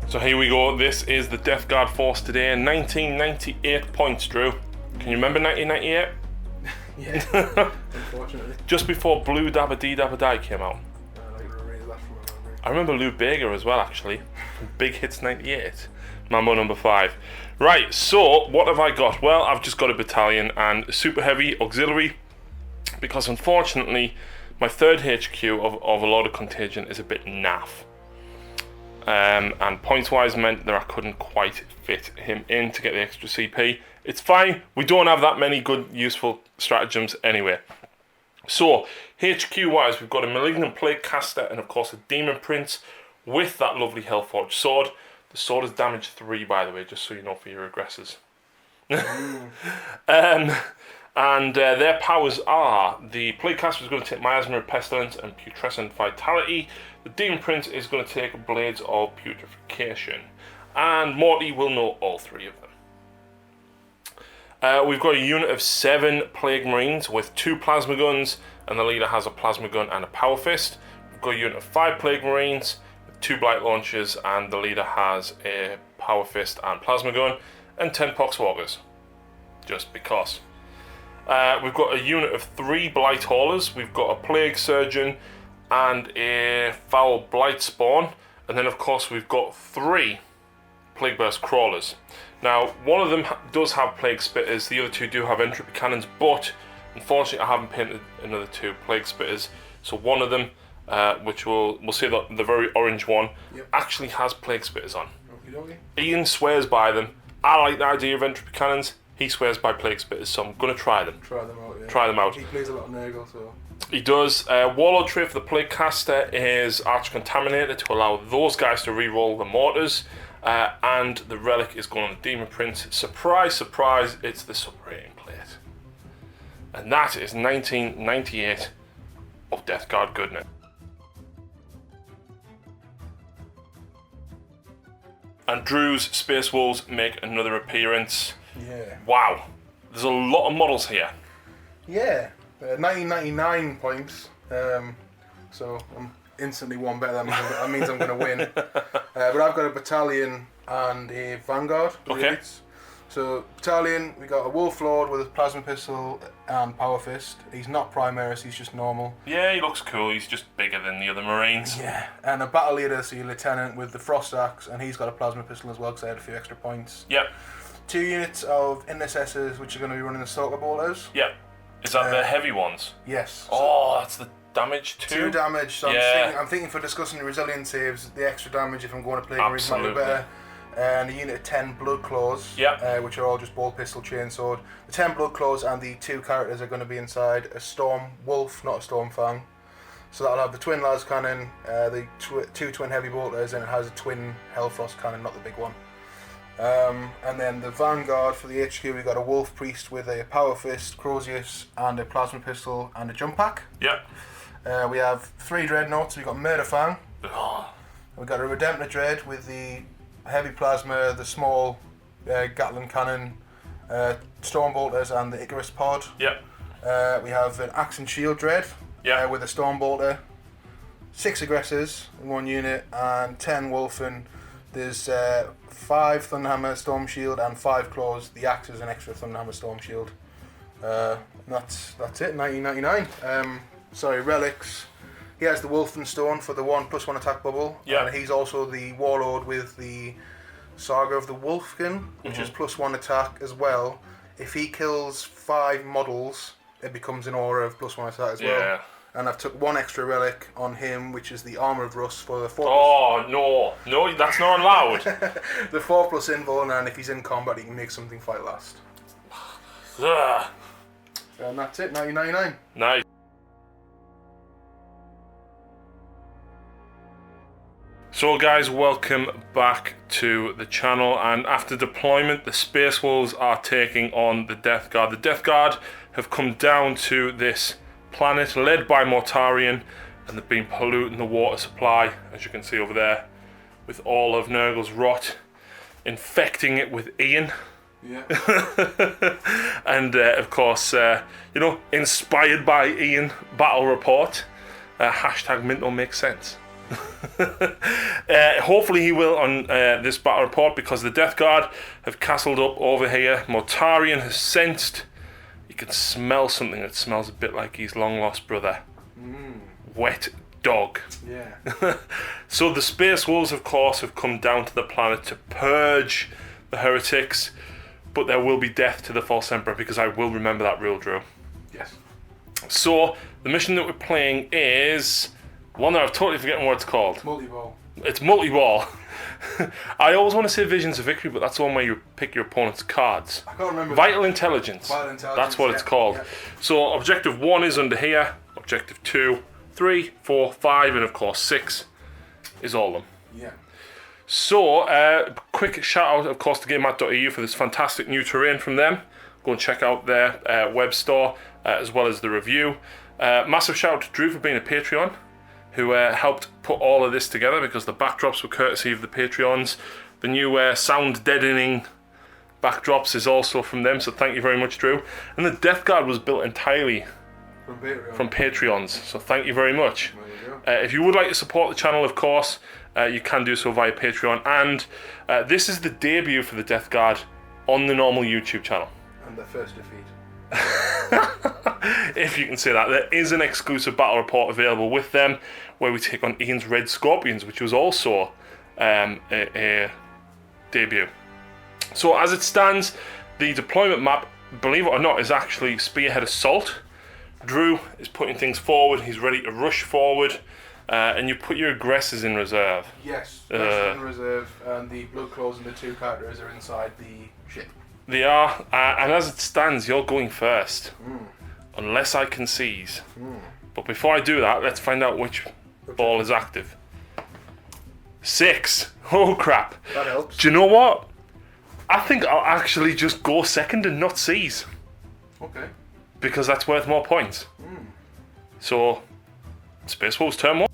So here we go. This is the Deathguard force today. 1998 points, Drew. Can you remember 1998? Yeah, unfortunately. Just before Blue Dabba Dee Dabba Die came out. I remember Lou Bega as well, actually. From Big Hits 98. Mambo number 5. Right, so what have I got? Well, I've just got a battalion and a super heavy auxiliary, because unfortunately my third HQ of a lot of contingent is a bit naff. And points wise meant that I couldn't quite fit him in to get the extra CP. It's fine, we don't have that many good useful stratagems anyway. So HQ wise, we've got a Malignant Plague Caster and of course a Demon Prince with that lovely Hellforged sword. The sword is damage 3, by the way, just so you know, for your aggressors. And their powers are: the Plague Caster is going to take Miasma of Pestilence and Putrescent Vitality. The Demon Prince is going to take Blades of Putrefaction. And Morty will know all 3 of them. We've got a unit of 7 Plague Marines with 2 Plasma Guns, and the leader has a Plasma Gun and a Power Fist. We've got a unit of 5 Plague Marines with 2 Blight Launchers, and the leader has a Power Fist and Plasma Gun, and 10 Poxwalkers. Just because. We've got a unit of 3 Blight Haulers. We've got a Plague Surgeon and a Foul Blight Spawn. And then of course we've got 3 Plague Burst Crawlers. Now one of them does have Plague Spitters, the other 2 do have Entropy Cannons, but unfortunately I haven't painted another 2 Plague Spitters. So one of them, which we'll see that the very orange one, actually has Plague Spitters on. Okey-dokey. Ian swears by them. I like the idea of Entropy Cannons. He swears by Plague Spitters, so I'm going to try them. Try them out, yeah. Try them out. He plays a lot of Nurgle, so... He does. Warlord trait for the Plague Caster is Arch Contaminator to allow those guys to reroll the mortars. And the relic is going on the Demon Prince. Surprise, surprise, it's the Subrating Plate. And that is 1998 of Deathguard goodness. And Drew's Space Wolves make another appearance. Yeah. Wow. There's a lot of models here. Yeah. 1999 points. So I'm instantly one better. That means I'm going to win. But I've got a battalion and a vanguard. Okay. Elites. So battalion, we got a Wolf Lord with a plasma pistol and power fist. He's not Primaris, he's just normal. Yeah, he looks cool. He's just bigger than the other Marines. Yeah. And a battle leader, so your lieutenant with the frost axe, and he's got a plasma pistol as well because I had a few extra points. Yep. 2 units of intercessors, which are going to be running the Stalker Bolters. Yep. Is that the heavy ones? Yes. Oh, that's the damage too. 2 damage. So Yeah. I'm thinking for discussing resilience saves, the extra damage if I'm going to play Marines might be Absolutely. better. And a unit of 10 Blood Claws, Yep. which are all just ball pistol, chainsword. The 10 Blood Claws and the 2 characters are going to be inside a Storm Wolf, not a Storm Fang. So that'll have the twin las cannon, the 2 twin heavy bolters, and it has a twin Hellfrost cannon, not the big one. And then the Vanguard for the HQ, we've got a Wolf Priest with a Power Fist, Crozius, and a Plasma Pistol and a Jump Pack. Yep. We have 3 Dreadnoughts, we've got Murder Fang. Oh. We've got a Redemptor Dread with the heavy plasma, the small Gatling cannon, Storm Bolters, and the Icarus Pod. Yep. We have an Axe and Shield Dread with a Storm Bolter, 6 aggressors in 1 unit, and 10 Wolfen. There's 5 Thunderhammer Storm Shield and 5 Claws. The Axe is an extra Thunderhammer Storm Shield. That's it. 1999. Sorry, relics. He has the Wolfenstone for the 1+1 attack bubble. Yeah. And he's also the Warlord with the Saga of the Wolfkin, which is +1 attack as well. If he kills 5 models, it becomes an aura of +1 attack as well. And I've took 1 extra relic on him, which is the Armour of Rust for the 4+. Oh, no, that's not allowed. The 4+ invuln, and if he's in combat, he can make something fight last. Ugh. And that's it, 1999. Nice. So guys, welcome back to the channel, and after deployment the Space Wolves are taking on the Deathguard. The Deathguard have come down to this planet led by Mortarion, and they've been polluting the water supply, as you can see over there, with all of Nurgle's rot, infecting it with Ian. Yeah. And of course, you know, inspired by Ian Battle Report, hashtag Minto makes sense. Hopefully he will on this battle report, because the Deathguard have castled up over here. Mortarion has sensed. You can smell something that smells a bit like his long-lost brother. Wet dog. Yeah. So the Space Wolves, of course, have come down to the planet to purge the heretics, but there will be death to the False Emperor, because I will remember that rule, Drew. Yes. So the mission that we're playing is one that I've totally forgotten what it's called. Multi-ball. It's multi-ball. I always want to say Visions of Victory, but that's the one where you pick your opponent's cards. I can't remember. Vital Intelligence. Vital Intelligence. That's what it's called. Yeah. So objective 1 is under here. Objective 2, 3, 4, 5, and of course 6 is all of them. Yeah. So, quick shout out, of course, to GameMat.eu for this fantastic new terrain from them. Go and check out their web store, as well as the review. Massive shout out to Drew for being a Patreon, who helped put all of this together, because the backdrops were courtesy of the Patreons. The new sound deadening backdrops is also from them, so thank you very much, Drew. And the Deathguard was built entirely from Patreons, so thank you very much. If you would like to support the channel, of course, you can do so via Patreon. And this is the debut for the Deathguard on the normal YouTube channel. And their first defeat. If you can say that. There is an exclusive battle report available with them, where we take on Ian's Red Scorpions, which was also a debut. So as it stands, the deployment map, believe it or not, is actually Spearhead Assault. Drew is putting things forward. He's ready to rush forward. And you put your aggressors in reserve. Yes, aggressors in reserve, and the blood claws and the 2 characters are inside the ship. They are, and as it stands, you're going first. Unless I can seize. But before I do that, let's find out which ball is active. 6. Oh crap. That helps. Do you know what? I think I'll actually just go second and not seize. Okay. Because that's worth more points. So, Space Wolves turn 1.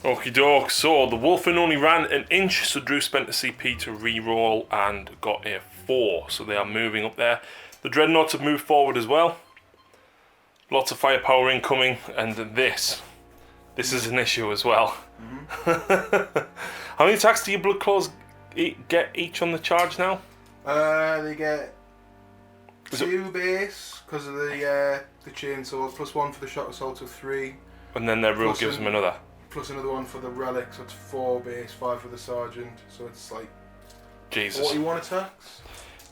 Okie doke, so the Wolfen only ran an inch, so Drew spent a CP to re-roll and got a 4, so they are moving up there. The Dreadnoughts have moved forward as well. Lots of firepower incoming, and this is an issue as well. How many attacks do your Blood Claws get each on the charge now? They get 2 base, because of the chainsaws, plus 1 for the shock assault, of 3. And then their rule gives them another. Plus another 1 for the relic, so it's 4 base, 5 for the sergeant, so it's like Jesus. 41 attacks.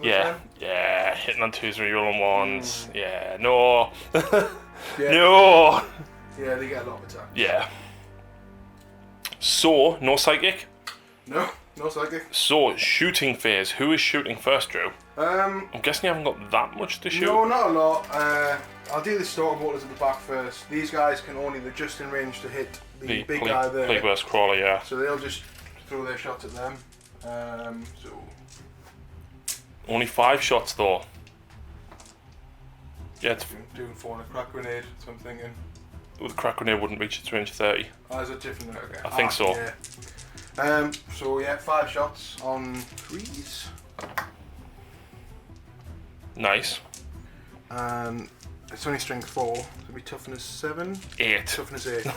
Yeah, yeah, hitting on 2s, rerolling 1s. Yeah, no. Yeah. No. Yeah, they get a lot of attacks. Yeah. So, no psychic? No psychic. So, shooting phase. Who is shooting first, Drew? I'm guessing you haven't got that much to shoot. No, not a lot. I'll do the stalker bolters at the back first. These guys can only, they're just in range to hit the big guy there. Plague Burst Crawler, yeah. So they'll just throw their shots at them. So only 5 shots though. Yeah, it's doing 4 on a crack grenade, so I'm thinking. With a crack grenade wouldn't reach its range 30. Oh, is it different? Okay. I think so. Yeah. So yeah, 5 shots on 3s. Nice. It's only strength 4, so it'll be toughness 7. 8. Toughness 8. There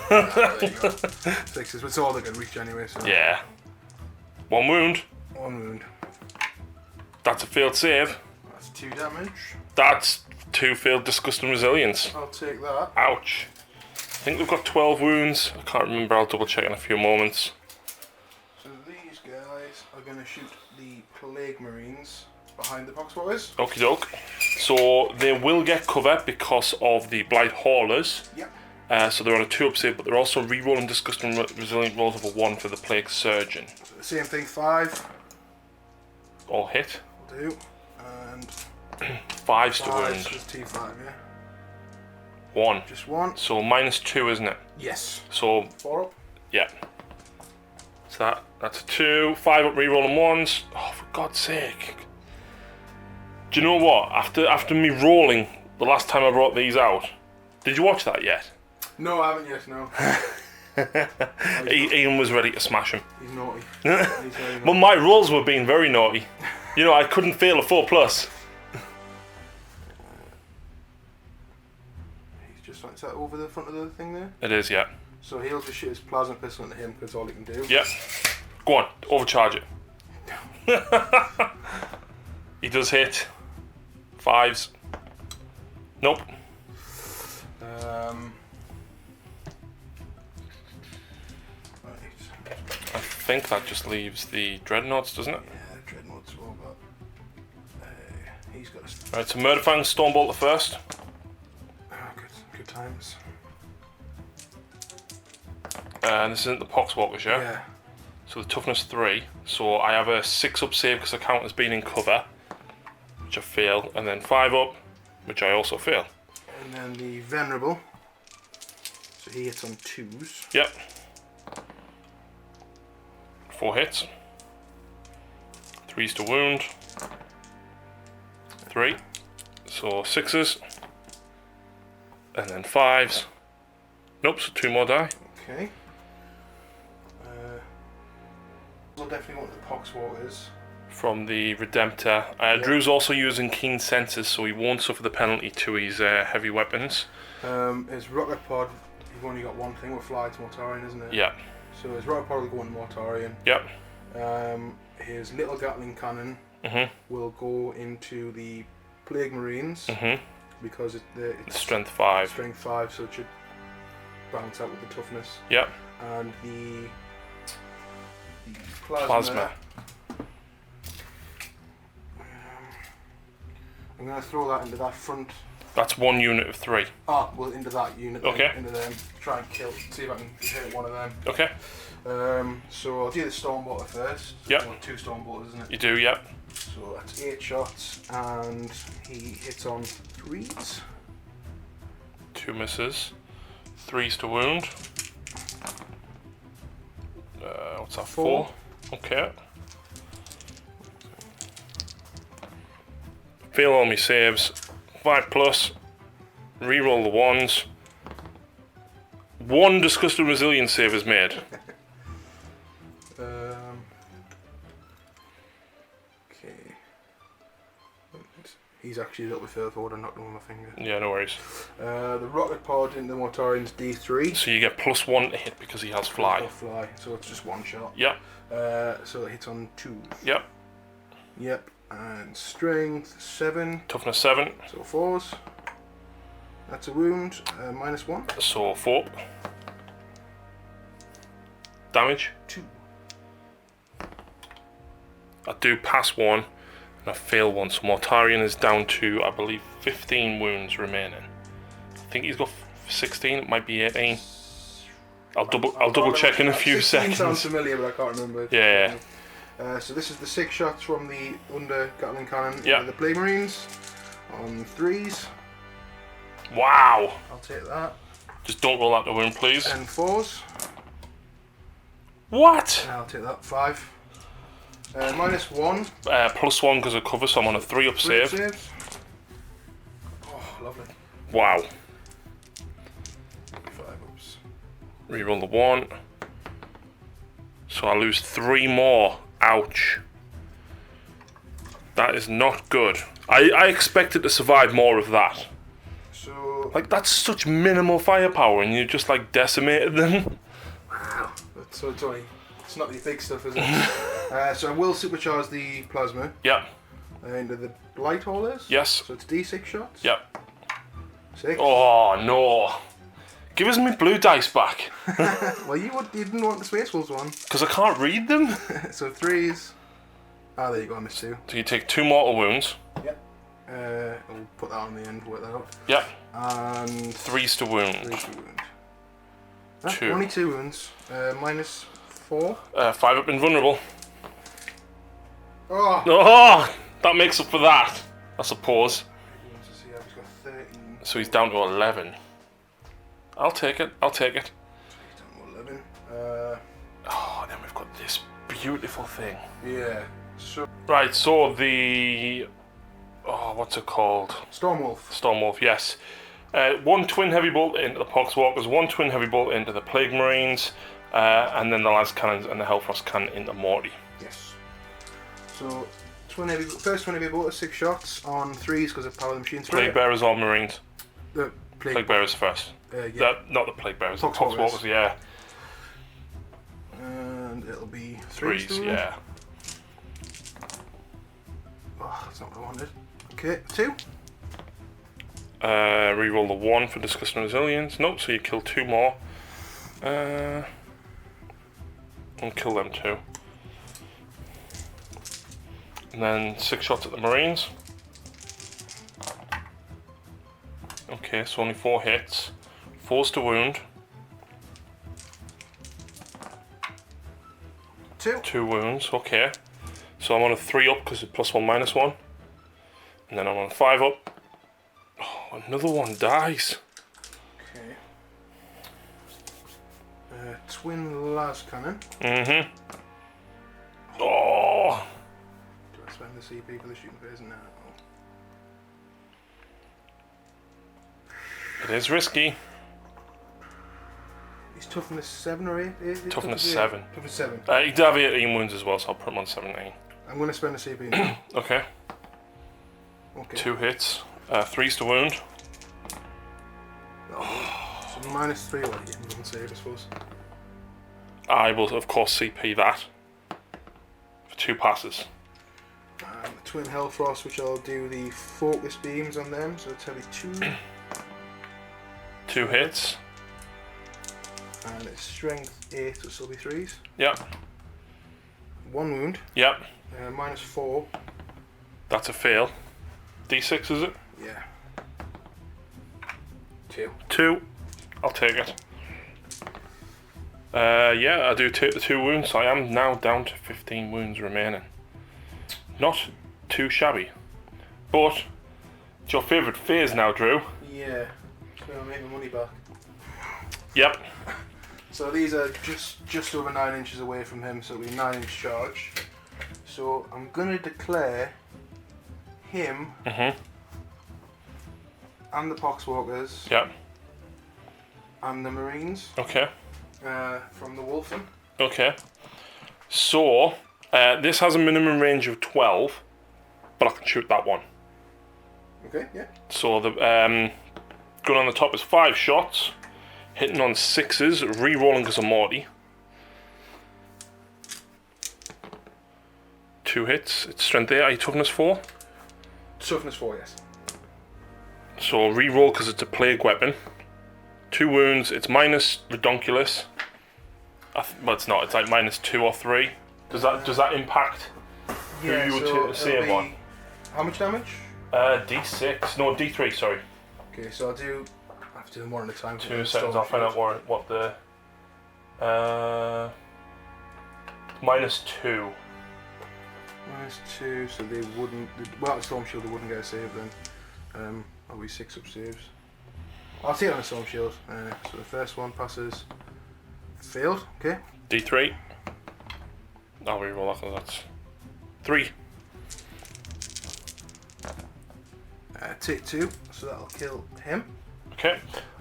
you go. 6s, it's all they can reach anyway. So. Yeah. 1 wound. 1 wound. That's a failed save. That's 2 damage. That's 2 failed disgusting resilience. I'll take that. Ouch. I think we've got 12 wounds. I can't remember, I'll double check in a few moments. So these guys are going to shoot the Plague Marines behind the poxspotters. Okie doke. So they will get cover because of the Blight Haulers. Yep. So they're on a 2-up save, but they're also re-rolling disgusting resilient rolls of a 1 for the Plague Surgeon. So the same thing, 5. All hit. Will do. And 5's to 5, wound. so it's T5, yeah. 1. Just 1. So -2, isn't it? Yes. So 4 up. yeah. So that's a 2. 5 up re-rolling 1s. Oh, for God's sake. Do you know what? After me rolling the last time I brought these out, did you watch that yet? No, I haven't yet, no. Ian was ready to smash him. He's naughty. He's very naughty. Well, my rolls were being very naughty. You know, I couldn't fail a 4+. Is that over the front of the thing there? It is, yeah. So he'll just shoot his plasma pistol into him because that's all he can do. Yeah. Go on, overcharge it. He does hit. 5s. Nope. I think that just leaves the dreadnoughts, doesn't it? Yeah, dreadnoughts will, but he's got a... Right, so Murderfang, Stormbolter first. Good times. And this isn't the Poxwalkers, yeah? Yeah. So the toughness 3. So I have a 6 up save because I count as being in cover, which I fail, and then 5 up, which I also fail. And then the Venerable. So he hits on 2s. Yep. 4 hits. 3s to wound. 3. So 6s. And then 5s. Nope, so 2 more die. Okay. We'll definitely want the Poxwalkers. From the Redemptor. Drew's also using keen senses, so he won't suffer the penalty to his heavy weapons. His rocket pod, you've only got one thing with fly to Mortarion, isn't it? Yeah. So his rocket pod will go into Mortarion. Yep. His little Gatling cannon will go into the Plague Marines because it's strength 5. Strength 5, so it should bounce out with the toughness. Yep. And the Plasma. I'm going to throw that into that front. That's 1 unit of 3. Ah, well, into that unit. Okay. Then, into them. Try and kill. See if I can hit one of them. Okay. So I'll do the Stormbolter first. Yep. So 2 Stormbolters, isn't it? You do, yep. So that's 8 shots, and he hits on 3s. 2 misses. 3s to wound. What's that? 4. Okay. Fail all my saves. 5 plus. Reroll the 1s. 1 disgusting resilience save is made. Okay. He's actually a little bit further forward. I knocked him with my finger. Yeah, no worries. The rocket pod into Mortarion's D3. So you get +1 to hit because he has fly. Fly, so it's just 1 shot. Yep. So it hits on 2. Yep. Yep. And strength 7. Toughness 7. So 4s. That's a wound. -1. So 4. Damage. 2. I do pass 1 and I fail 1. So Mortarion is down to, I believe, 15 wounds remaining. I think he's got 16. It might be 18. I'll double check in a few 16 seconds. Sounds familiar, but I can't remember. Yeah. So this is the 6 shots from the under Gatling cannon Yeah. into the Plague Marines on 3s. Wow. I'll take that. Just don't roll out the wound, please. And 4s. What? And I'll take that. 5. -1. +1 because of cover, so I'm on a 3 up save. Saves. Oh, lovely. Wow. 5 ups. Reroll the 1. So I lose 3 more. Ouch. That is not good. I expected to survive more of that. So, Like, that's such minimal firepower and you just, like, decimated them. wow. So it's not the big stuff, is it? So I will supercharge the plasma Yep. into the blight haulers. Yes. So it's D6 shots. Yep. 6. Oh, no. Give us my blue dice back. Well, you didn't want the Space Wolves one. Because I can't read them. So 3s. Ah, there you go, I missed 2. So you take 2 mortal wounds. Yep. I'll put that on the end, work that out. Yep. And 3s to wound. 3 to wound. 2. Only 2 wounds. -4. 5 up invulnerable. Oh! Oh, that makes up for that, I suppose. Let's see, I've got 13. So he's down to 11. I'll take it. I'll take it. He's down to 11. Oh, then we've got this beautiful thing. Yeah. So Right, so the... Oh, what's it called? Stormwolf. Stormwolf, yes. 1 twin heavy bolt into the Poxwalkers, 1 twin heavy bolt into the Plague Marines, and then the Las Cannons and the Hellfrost Cannon into Morty. Yes. So first twin heavy bolt is 6 shots on 3s because of power of the machine spray. Plague Bearers or Marines? The Plague Bearers first. Yeah. Not the Plague Bearers, the Poxwalkers, yeah. And it'll be Threes, yeah. Oh, that's not what I wanted. Okay, 2. Reroll the 1 for Disgust and Resilience. Nope, so you kill 2 more. And kill them 2. And then 6 shots at the Marines. Okay, so only 4 hits. 4's to wound. 2. 2 wounds, okay. So I'm on a 3 up because it's +1, -1. And then I'm on a 5 up. Oh, another one dies. Okay. Twin las cannon. Mm-hmm. Oh! Do I spend the CP for the shooting phase? No. It is risky. He's toughness 7 or 8? Toughness 7. Toughness 7. He does have 18 wounds as well, so I'll put him on 17. I'm going to spend a CP now. Okay. Okay. 2 hits. 3's to wound. Oh, so -3 or you can save, I suppose. I will, of course, CP that. For 2 passes. And the Twin Hellfrost, which I'll do the focus beams on them, so it's heavy 2. 2 hits. And it's strength 8, so it'll be 3s. Yep. 1 wound. Yep. -4. That's a fail. D6, is it? Yeah. 2. 2. I'll take it. Yeah, I do take the 2 wounds. I am now down to 15 wounds remaining. Not too shabby. But, it's your favourite phase now, Drew. Yeah. It's going to make my money back. Yep. So these are just over 9 inches away from him, so it'll be 9-inch charge. So I'm going to declare him and the Poxwalkers Yep. and the Marines Okay. from the Wolfen. Okay. So, this has a minimum range of 12, but I can shoot that one. Okay, yeah. So the gun on the top is 5 shots, hitting on 6s, re-rolling because of Morty. 2 hits. It's strength 8. Are you toughness 4? Toughness 4, yes. So re-roll because it's a plague weapon. 2 wounds. It's minus redonkulous. Well, it's not. It's like -2 or 3. Does that impact who you would take the same one? How much damage? D6. No, D3. Sorry. Okay, so I have to do them one at a time. 2 seconds. I'll find out what the -2. -2, so they wouldn't. Well, Storm Shield, they wouldn't get a save then. I'll be 6 up saves. I'll take it on a Storm Shield. So the first one passes. Failed. Okay. D3. I'll reroll that because that's 3. Take 2, so that'll kill him. Okay.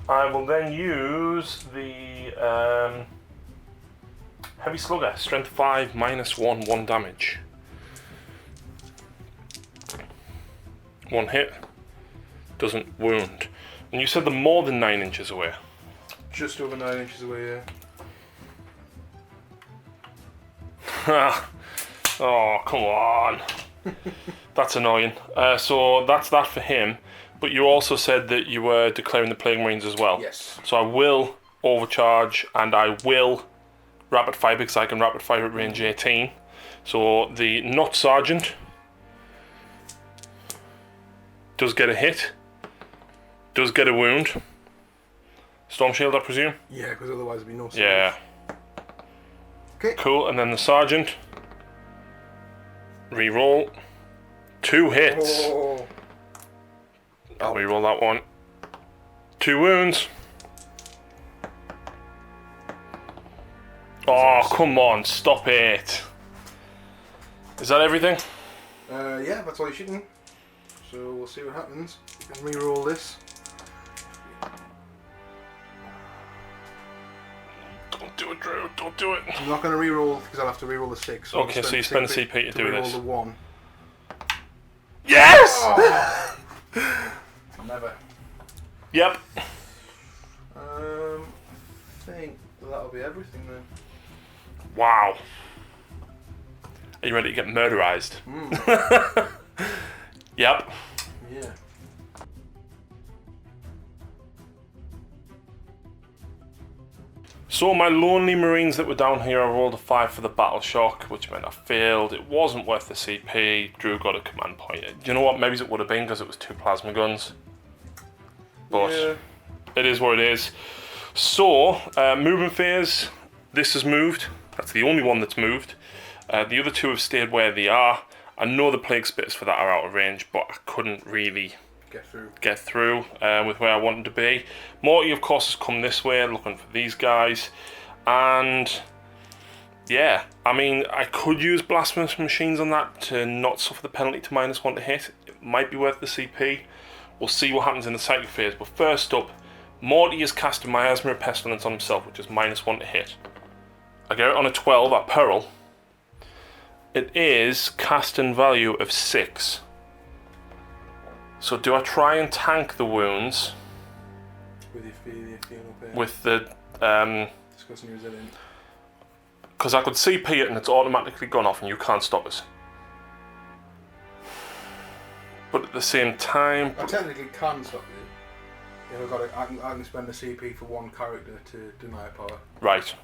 I will then use the Heavy Slugger, strength 5, -1, 1 damage. 1 hit. Doesn't wound. And you said they're more than 9 inches away. Just over 9 inches away, yeah. Oh, come on. That's annoying. So that's that for him. But you also said that you were declaring the Plague Marines as well. Yes. So I will overcharge and I will rapid fire because I can rapid fire at range 18. So the not sergeant does get a hit, does get a wound. Storm Shield, I presume? Yeah, because otherwise there'd be no save. Yeah. Okay. Cool, and then the sergeant. Reroll. 2 hits. Oh. I'll reroll that one. 2 wounds. Oh, come on, stop it. Is that everything? Yeah, that's all you're shooting. So we'll see what happens. You can reroll this. Don't do it, Drew. Don't do it. I'm not going to reroll because I'll have to reroll the 6. So Okay, so you spend a CP to do reroll this. the 1. Yes! Oh. Never. Yep. think that'll be everything then. Wow. Are you ready to get murderized? Yep. Yeah. So my lonely Marines that were down here, I rolled a 5 for the battle shock, which meant I failed. It wasn't worth the CP. Drew got a command point. Do you know what? Maybe it would have been because it was 2 plasma guns. But yeah, it is what it is. So, movement phase. This has moved. That's the only one that's moved. The other 2 have stayed where they are. I know the plague spitters for that are out of range, but I couldn't really get through with where I wanted to be. Morty, of course, has come this way looking for these guys. And yeah, I mean, I could use blasphemous machines on that to not suffer the penalty to -1 to hit. It might be worth the CP. We'll see what happens in the psychic phase. But first up, Morty is casting Miasma of Pestilence on himself, which is -1 to hit. I get it on a 12 at peril. It is casting value of 6. So do I try and tank the wounds with your feeling pain? With the Discussing your resilient. Because I could CP it and it's automatically gone off and you can't stop us. But at the same time, I technically can stop you. I can spend a CP for one character to deny power. Right.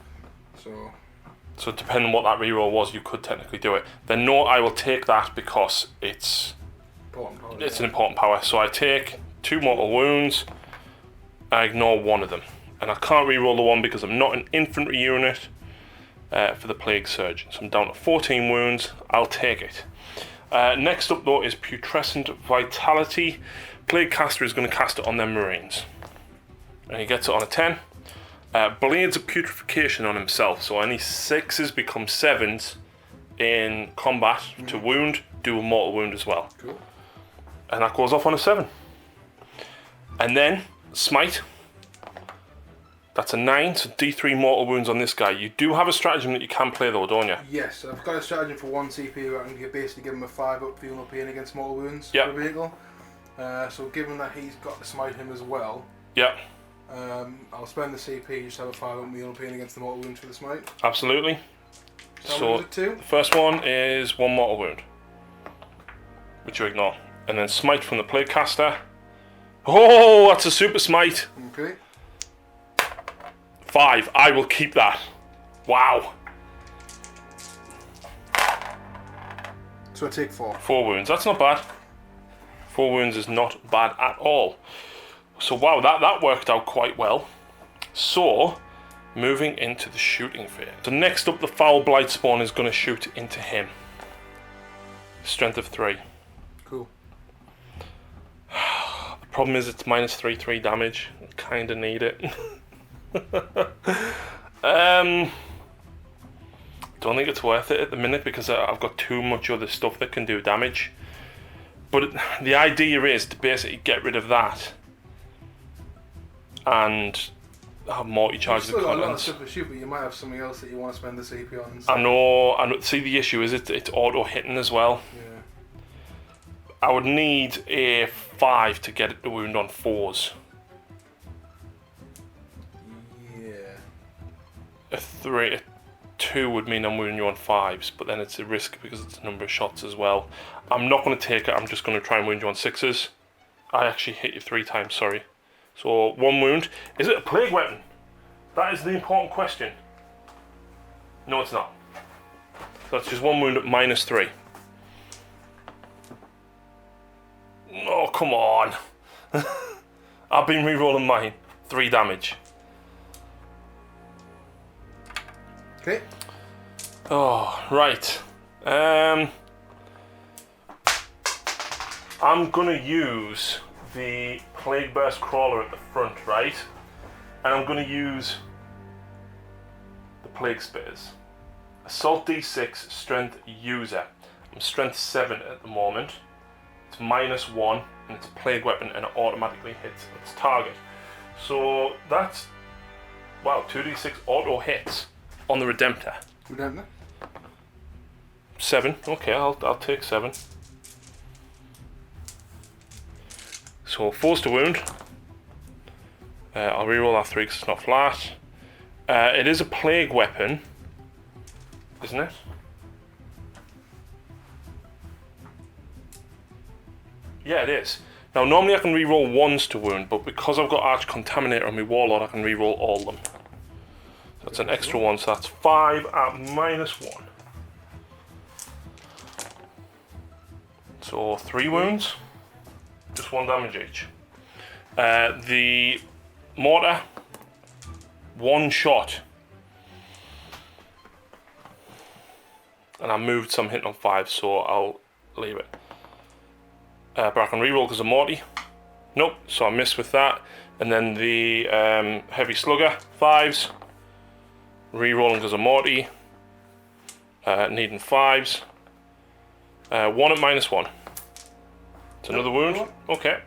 So depending on what that reroll was, you could technically do it. Then no, I will take that because it's an important power. So I take 2 mortal wounds. I ignore 1 of them, and I can't reroll the 1 because I'm not an infantry unit for the plague surgeon. So I'm down to 14 wounds. I'll take it. Next up though is Putrescent Vitality. Plague caster is going to cast it on them Marines, and he gets it on a 10. Blades of Putrefaction on himself, so any 6s become 7s in combat to wound, do a mortal wound as well. Cool. And that goes off on a 7. And then, Smite. That's a 9, so D3 mortal wounds on this guy. You do have a stratagem that you can play though, don't you? Yes, I've got a stratagem for 1 CP where I can basically give him a 5 up, feel no pain against mortal wounds for a vehicle. So given that he's got to smite him as well, I'll spend the CP, just have a 5 up, feel no pain against the mortal wounds for the smite. Absolutely. So the first one is 1 mortal wound, which you ignore. And then smite from the plague caster. Oh, that's a super smite. Okay. 5. I will keep that. Wow. So I take 4. 4 wounds. That's not bad. 4 wounds is not bad at all. So wow, that worked out quite well. So, moving into the shooting phase. So next up, the Foul Blight Spawn is going to shoot into him. Strength of 3. Cool. The problem is it's -3/3 damage. I kind of need it. Don't think it's worth it at the minute because I've got too much other stuff that can do damage. But the idea is to basically get rid of that and have multi-charge the contents. Stuff to shoot, but you might have something else that you want to spend the CP on. I know. See, the issue is it's auto hitting as well. Yeah. I would need a 5 to get it to wound on 4s. Yeah. A 2 would mean I'm wounding you on 5s, but then it's a risk because it's a number of shots as well. I'm not going to take it. I'm just going to try and wound you on 6s. I actually hit you 3 times. Sorry. So 1 wound. Is it a plague weapon? That is the important question. No, it's not. So that's just 1 wound at -3. Oh, come on. I've been re-rolling mine. 3 damage. Okay. Oh, right. I'm gonna use the Plague Burst Crawler at the front, right? And I'm gonna use the Plague Spitters. Assault D6, Strength User. I'm Strength 7 at the moment. It's -1, and it's a plague weapon, and it automatically hits its target. So that's, wow, 2d6 auto hits on the Redemptor. Redemptor? 7. Okay, I'll take 7. So 4's to wound. I'll reroll that 3 because it's not flat. It is a plague weapon, isn't it? Yeah, it is. Now, normally I can reroll ones to wound, but because I've got Arch Contaminator on my Warlord, I can reroll all of them. That's an extra one, so that's 5 at -1. So 3 wounds, just 1 damage each. The mortar, 1 shot. And I moved some hitting on 5, so I'll leave it. But I can reroll because of Morty. Nope, so I missed with that. And then the heavy slugger, 5s. Rerolling because of Morty. Needing 5s. 1 at -1. It's another wound. Okay.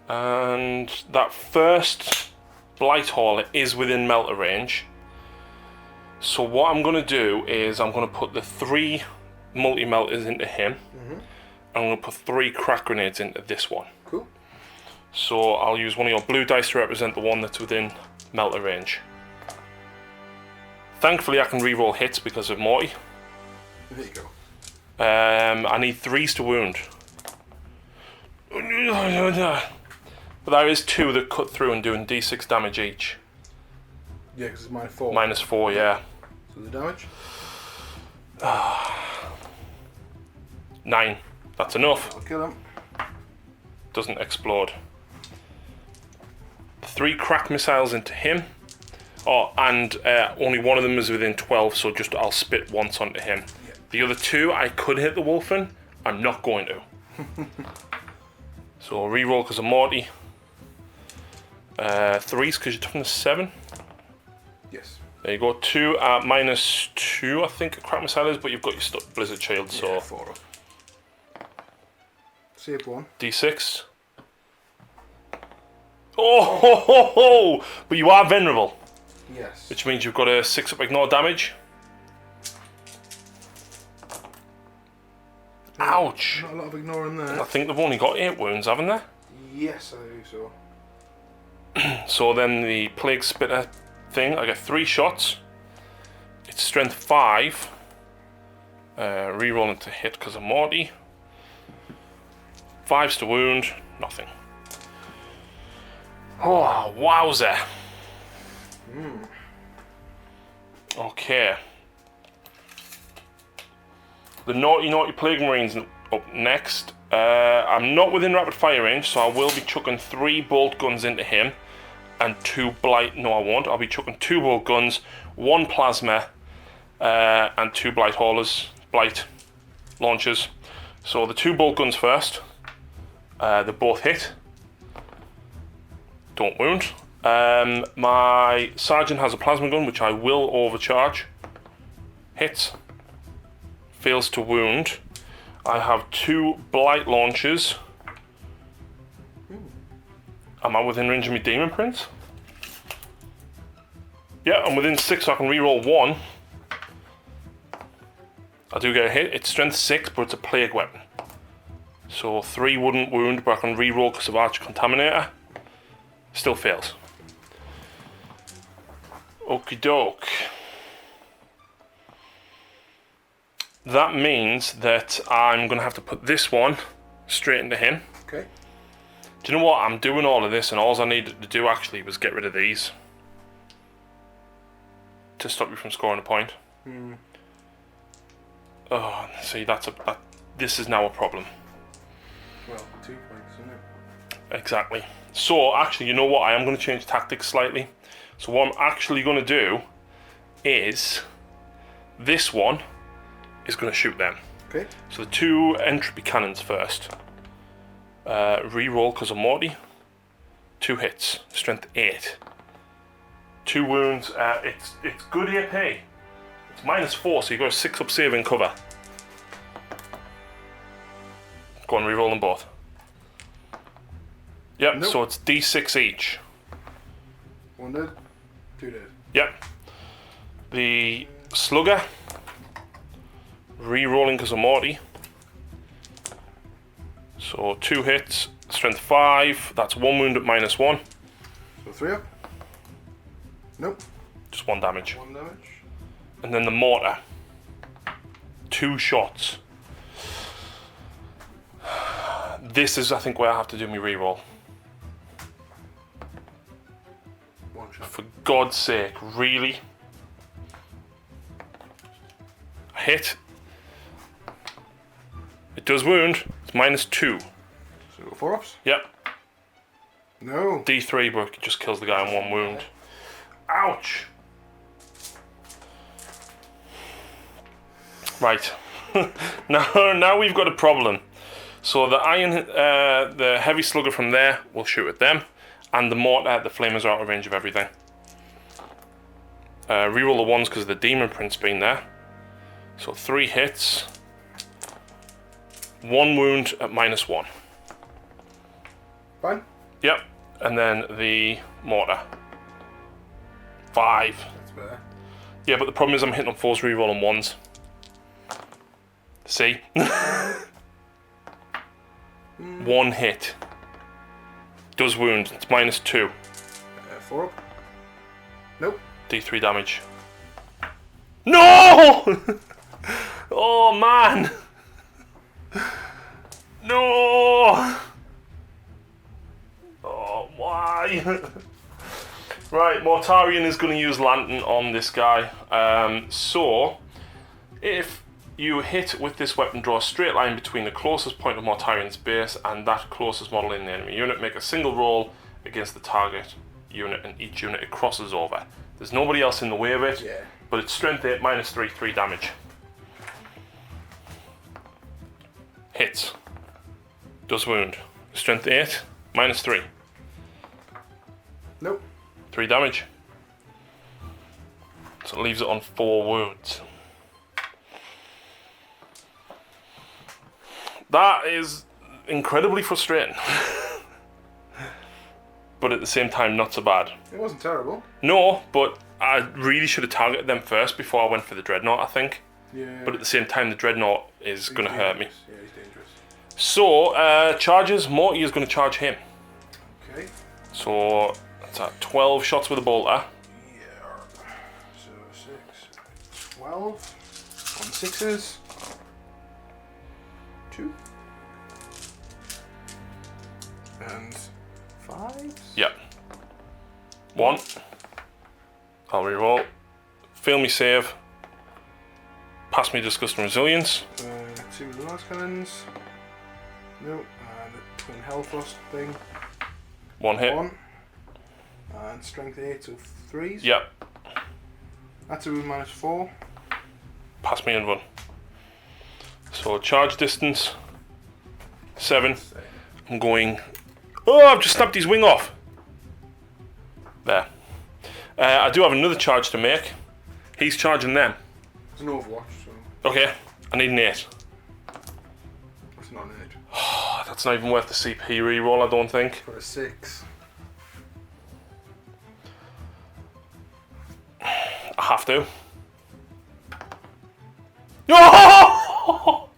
And that first Blight Hauler is within melter range. So what I'm going to do is I'm going to put the 3 multi-melters into him. I'm going to put 3 crack grenades into this one. Cool. So I'll use one of your blue dice to represent the one that's within melter range. Thankfully I can reroll hits because of Morty. There you go. I need 3s to wound. But there is 2 that cut through and doing d6 damage each. Yeah, because it's -4. -4, yeah. So the damage? 9. That's enough. I'll kill him. Doesn't explode. 3 crack missiles into him. Oh, and only one of them is within 12, so just I'll spit once onto him. Yeah. The other 2, I could hit the Wolfen. I'm not going to. So reroll because of Morty. 3s because you're toughness 7. Yes. There you go. 2 at -2, I think, a crack missile is, but you've got your Blizzard Shield, so. Yeah, 4 up. Save 1. D6. Oh, ho, ho, ho. But you are vulnerable. Yes. Which means you've got a 6 up ignore damage. Ouch. Not a lot of ignoring there. I think they've only got 8 wounds, haven't they? Yes, I do so. So then the Plague Spitter thing, I get 3 shots. It's strength 5. Rerolling to hit because of Morty. 5s to wound, nothing. Oh, wowzer. Okay. The naughty Plague Marines up next. I'm not within rapid fire range, so I will be chucking 3 bolt guns into him and 2 blight. No, I won't. I'll be chucking 2 bolt guns, 1 plasma, and 2 blight haulers, blight launchers. So the 2 bolt guns first. They both hit. Don't wound. My sergeant has a plasma gun, which I will overcharge. Hits. Fails to wound. I have 2 blight launchers. Am I within range of my Demon Prince? Yeah, I'm within 6, so I can reroll 1. I do get a hit. It's strength 6, but it's a plague weapon. So 3 wouldn't wound, but I can reroll because of Arch Contaminator. Still fails. Okie doke. That means that I'm going to have to put this one straight into him. Okay. Do you know what? I'm doing all of this, and all I needed to do actually was get rid of these to stop you from scoring a point. Oh, see, this is now a problem. Well, 2 points, isn't it? Exactly. So, actually, you know what? I am going to change tactics slightly. So what I'm actually going to do is this one is going to shoot them. Okay. So the 2 entropy cannons first. Reroll because of Morty. 2 hits. Strength 8. 2 wounds. It's good AP. It's -4, so you've got a 6 up save and cover. Go on, reroll them both. Yep, nope. So it's D6 each. 1 dead, 2 dead. Yep. The slugger. Rerolling because of Morty. So 2 hits, strength strength 5. That's 1 wound at -1. So 3 up. Nope. Just 1 damage. 1 damage. And then the mortar. 2 shots. This is, I think, where I have to do my reroll. 1 shot. For God's sake, really? A hit. It does wound. It's -2. So 4 ups? Yep. No. D3, but it just kills the guy in 1 wound. Ouch! Right. now we've got a problem. So the the heavy slugger from there will shoot at them, and the mortar, the flamers are out of range of everything. Reroll the 1s because of the demon prince being there. So 3 hits, 1 wound at -1. Fine. Yep, and then the mortar. 5. That's better. Yeah, but the problem is I'm hitting on 4s, rerolling 1s. See? 1 hit. Does wound. It's -2. 4 up. Nope. D3 damage. No! Oh man! No! Oh, why? Right, Mortarion is going to use Lantern on this guy. So, if you hit with this weapon, draw a straight line between the closest point of Mortarion's base and that closest model in the enemy unit. Make a single roll against the target unit, and each unit it crosses over. There's nobody else in the way of it, but it's strength 8, -3, 3 damage. Hits. Does wound. Strength 8, -3. Nope. 3 damage. So it leaves it on 4 wounds. That is incredibly frustrating. But at the same time, not so bad. It wasn't terrible. No, but I really should have targeted them first before I went for the Dreadnought, I think. Yeah. But at the same time, the Dreadnought is going to hurt me. Yeah, he's dangerous. So, charges. Morty is going to charge him. Okay. So, that's at 12 shots with a bolter. Yeah. So 6, 12. On 6s. 2. And 5s. Yep. 1. I'll reroll. Fail me save. Pass me disgust and resilience. 2 of the last cannons. Nope. And the twin hellfrost thing. 1 hit. 1. And strength 8, so 3s. Yep. That's a wound -4. Pass me and run. So charge distance 7. I'm going. Oh, I've just snapped his wing off. There. I do have another charge to make. He's charging them. It's an Overwatch, so Okay, I need an 8. it's not an 8. Oh, that's not even worth the CP reroll, I don't think. For a 6. I have to. Oh!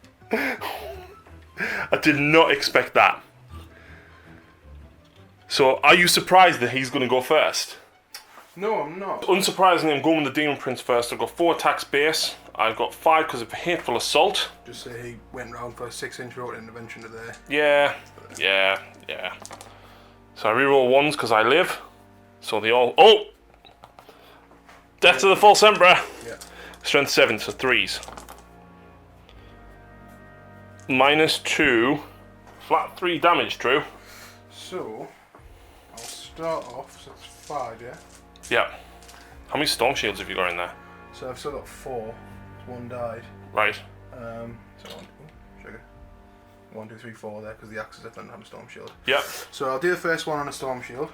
I did not expect that. So, are you surprised that he's going to go first? No, I'm not. Unsurprisingly, I'm going with the Demon Prince first. I've got 4 attacks base. I've got 5 because of Hateful Assault. Just say he went round for a 6-inch road intervention to there. Yeah. So I reroll 1s because I live. So they all. Oh! Death to the False Emperor! Yeah. Strength 7, so 3s. -2. Flat 3 damage, Drew. So, I'll start off, so it's 5, yeah? Yeah. How many Storm Shields have you got in there? So I've still got 4. 1 died. Right. So sugar. 1, 2, 3, 4 there, because the axes have done have a storm shield. Yeah. So I'll do the first one on a storm shield.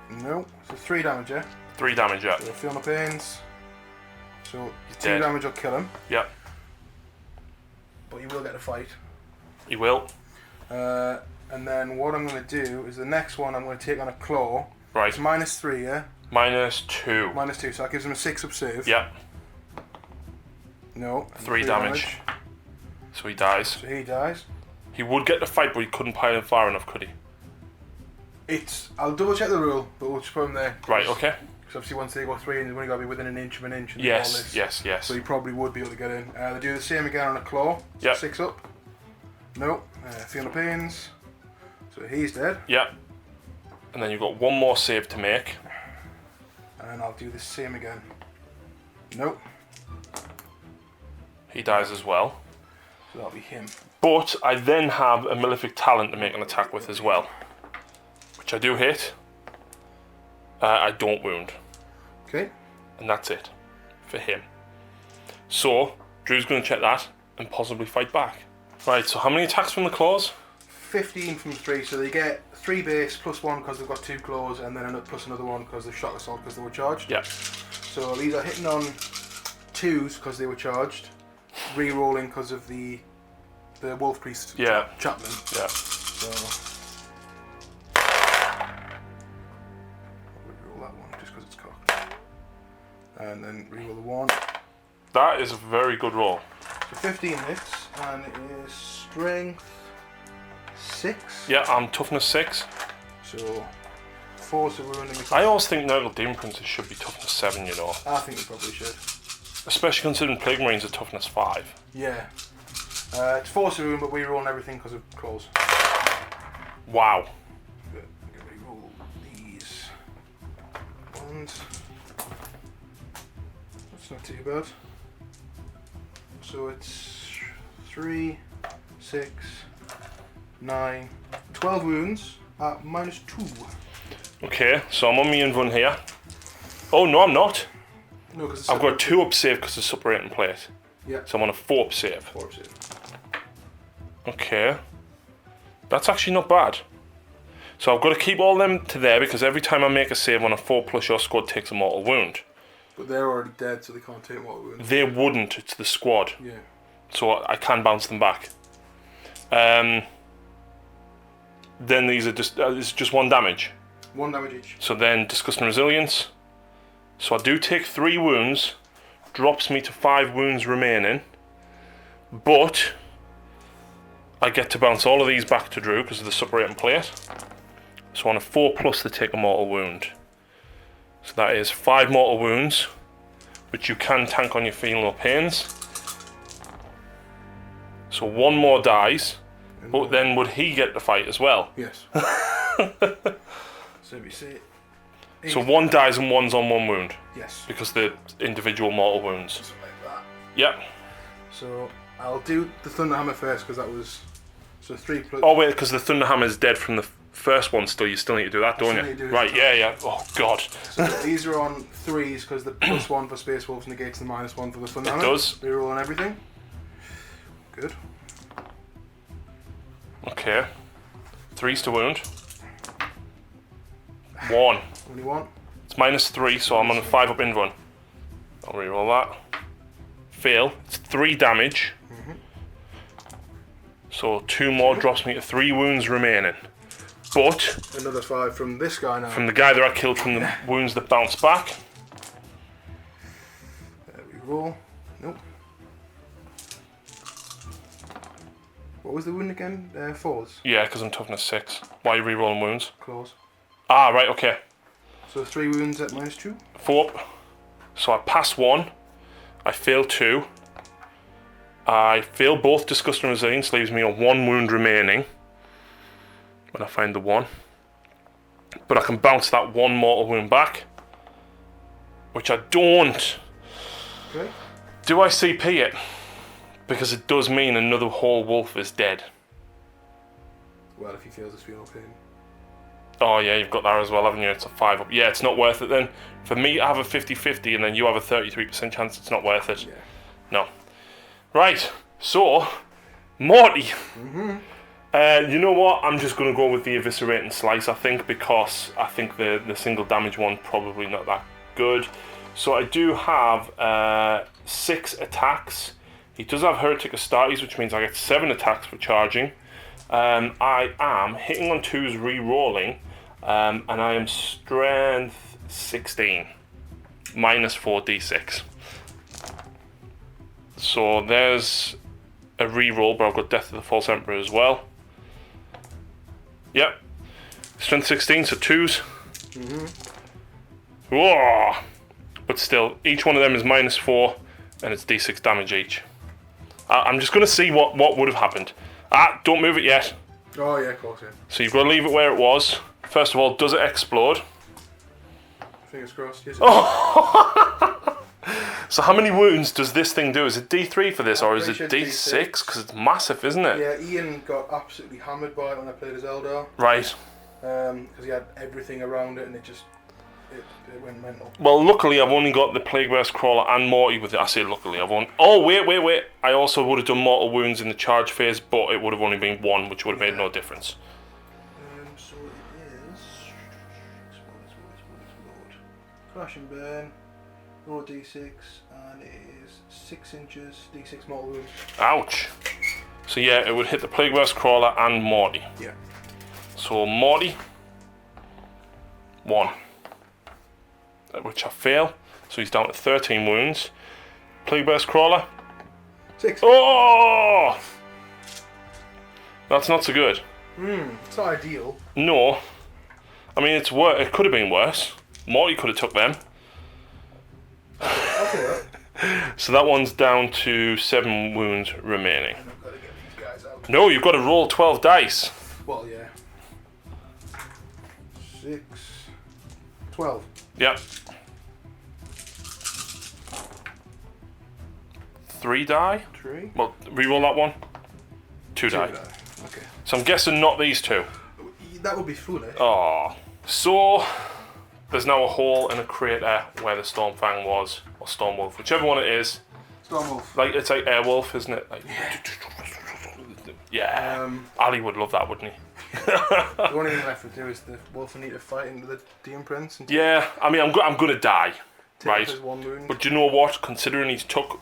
No. So 3 damage, yeah? 3 damage, yeah. So feel my pains. So He's 2 dead. damage will kill him. Yeah. But you will get a fight. He will. And then what I'm going to do is the next one I'm going to take on a claw. Right. It's -3, yeah? -2. -2, so that gives him a 6 up save. Yeah. No. 3 damage. So he dies. So he dies. He would get the fight, but he couldn't pile in far enough, could he? I'll double check the rule, but we'll just put him there. Right, okay. Because obviously once they go 3 in, they've only got to be within an inch of an inch. And Yes, all this. yes. So he probably would be able to get in. They do the same again on a claw. So Yep. 6 up. No. 3 on the pains. So he's dead. Yeah. And then you've got one more save to make. And I'll do the same again. Nope. He dies as well. So that'll be him. But I then have a malefic talent to make an attack with as well, which I do hit. I don't wound. Okay. And that's it for him. So Drew's going to check that and possibly fight back. Right, so how many attacks from the claws? 15 from 3, so they get 3 base plus 1 because they've got 2 claws, and then plus another 1 because they've shot assault because they were charged. Yeah. So these are hitting on 2s because they were charged, re-rolling because of the Wolf Priest chaplain. Yeah. So I'll re-roll that one just because it's cocked. And then re-roll the 1. That is a very good roll. So 15 hits, and it is strength 6. Yeah, I'm toughness 6. So force of wounding. I always think Nurgle Demon Princes should be toughness 7, you know. I think you probably should. Especially considering Plague Marines are toughness 5. Yeah. It's force of wound, but we roll everything because of claws. Wow. We roll these ones. That's not too bad. So it's 3, 6, 9, 12 wounds at -2. Okay, so I'm on me and run here. Oh no, I'm not. No, because I've got a 2 up save because it's separating plate. Yeah. So I'm on a 4 up save. 4 up save. Okay. That's actually not bad. So I've got to keep all them to there because every time I make a save on a 4+, your squad takes a mortal wound. But they're already dead, so they can't take mortal wounds. They wouldn't, it's the squad. Yeah. So I can bounce them back. Then these are just it's just 1 damage. 1 damage each. So then disgusting resilience. So I do take 3 wounds, drops me to 5 wounds remaining, but I get to bounce all of these back to Drew because of the separating plate. So on a 4+, they take a mortal wound. So that is 5 mortal wounds, which you can tank on your Feel No Pains. So 1 more dies, but then would he get the fight as well? Yes. So we see. So 1 dies and 1's on 1 wound. Yes. Because they're individual mortal wounds. Something like that. Yep. So I'll do the Thunderhammer first because that was 3+. Oh wait, because the Thunderhammer is dead from the first one still. You still need to do that, don't you? Right, yeah. Oh god. So these are on 3s because the +1 for Space Wolves negates the -1 for the Thunderhammer. It does. Reroll on everything. Good. Okay. 3's to wound. 1. Only 1. It's -3, so I'm on a 5 up in run. I'll reroll that. Fail. It's 3 damage. So 2 more drops me to 3 wounds remaining. But Another 5 from this guy now. from the guy that I killed from the wounds that bounce back. Reroll. Nope. What was the wound again? 4s. Yeah, because I'm toughness 6. Why are you rerolling wounds? Claws. Ah, right, okay. So 3 wounds at -2. 4 up. So I pass 1. I fail 2. I fail both disgusting resilience, leaves me on 1 wound remaining. When I find the 1. But I can bounce that 1 mortal wound back. Which I don't. Okay. Do I CP it? Because it does mean another whole wolf is dead. Well, if he fails his Feel No Pain. Oh yeah, you've got that as well, haven't you? It's a 5 up. Yeah, it's not worth it then. For me, I have a 50-50 and then you have a 33% chance. It's not worth it. Yeah. No. Right, so, Morty. You know what? I'm just going to go with the Eviscerating Slice, I think, because I think the single damage one probably not that good. So I do have 6 attacks. He does have Heretic Astartes, which means I get 7 attacks for charging. I am hitting on 2s, re-rolling, and I am strength 16, -4d6. So there's a re-roll, but I've got Death of the False Emperor as well. Yep. Strength 16, so 2s. Whoa! But still, each one of them is -4, and it's d6 damage each. I'm just going to see what would have happened. Don't move it yet. Oh yeah, of course, yeah. So you've got to leave it where it was. First of all, does it explode? Fingers crossed, yes. So how many wounds does this thing do? Is it D3 for this, or is it pretty sure D6? Because it's massive, isn't it? Yeah, Ian got absolutely hammered by it when I played as Eldar. Right. Because he had everything around it and it went mental. Well, luckily I've only got the Plague Burst Crawler and Morty with it. I say luckily, I've only... Oh, wait. I also would have done mortal wounds in the charge phase, but it would have only been 1, which would have made no difference. So it is... Explode. Crash and burn. Roll D6, and it is 6 inches, D6 mortal wounds. Ouch. So yeah, it would hit the Plague Burst Crawler and Morty. Yeah. So Morty, 1. Which I fail. So he's down to 13 wounds. Plague Burst Crawler. 6. Oh! That's not so good. It's not ideal. No. I mean, it's worse. It could have been worse. Morty could have took them. Okay. So that one's down to 7 wounds remaining. I've got to get these guys out. No, you've got to roll 12 dice. Well, yeah. 6. 12. Yep. 3 die. 3. Well, re-roll that one. 2 die. Okay. So I'm guessing not these 2. That would be foolish. Oh. So there's now a hole in a crater where the Stormfang was, or Stormwolf, whichever one it is. Stormwolf. Like, it's like Airwolf, isn't it? Like, yeah. Ali would love that, wouldn't he? The only thing left to do is the wolf will need to fight into the Demon Prince. And Yeah, I mean, I'm gonna die, right? His 1 wound. But do you know what? Considering he's took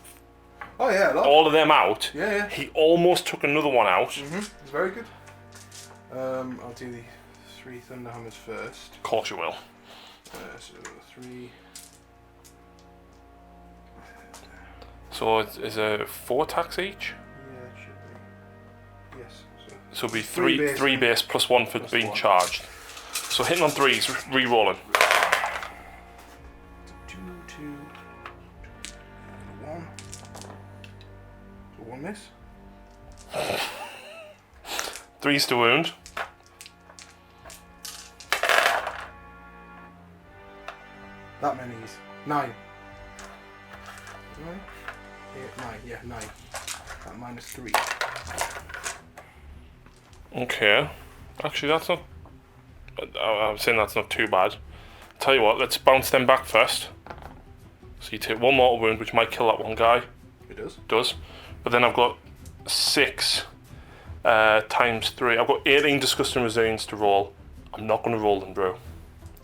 Oh yeah, a lot. all of them out, Yeah. he almost took another one out. It's very good. I'll do the 3 Thunderhammers first. Of course you will. So 3. So is it 4 attacks each? Yeah, it should be. Yes. So it'll be Three three base base plus 1 for being 1. charged. So hitting on 3s, re-rolling. 2, 1. So 1 miss. 3s to wound. That many is 9. 9? 9, yeah, 9. That -3. Okay. Actually, that's not... I'm saying that's not too bad. Tell you what, let's bounce them back first. So you take 1 mortal wound, which might kill that one guy. It does. Does. But then I've got 6 times 3. I've got 18 disgusting resilience to roll. I'm not going to roll them, bro.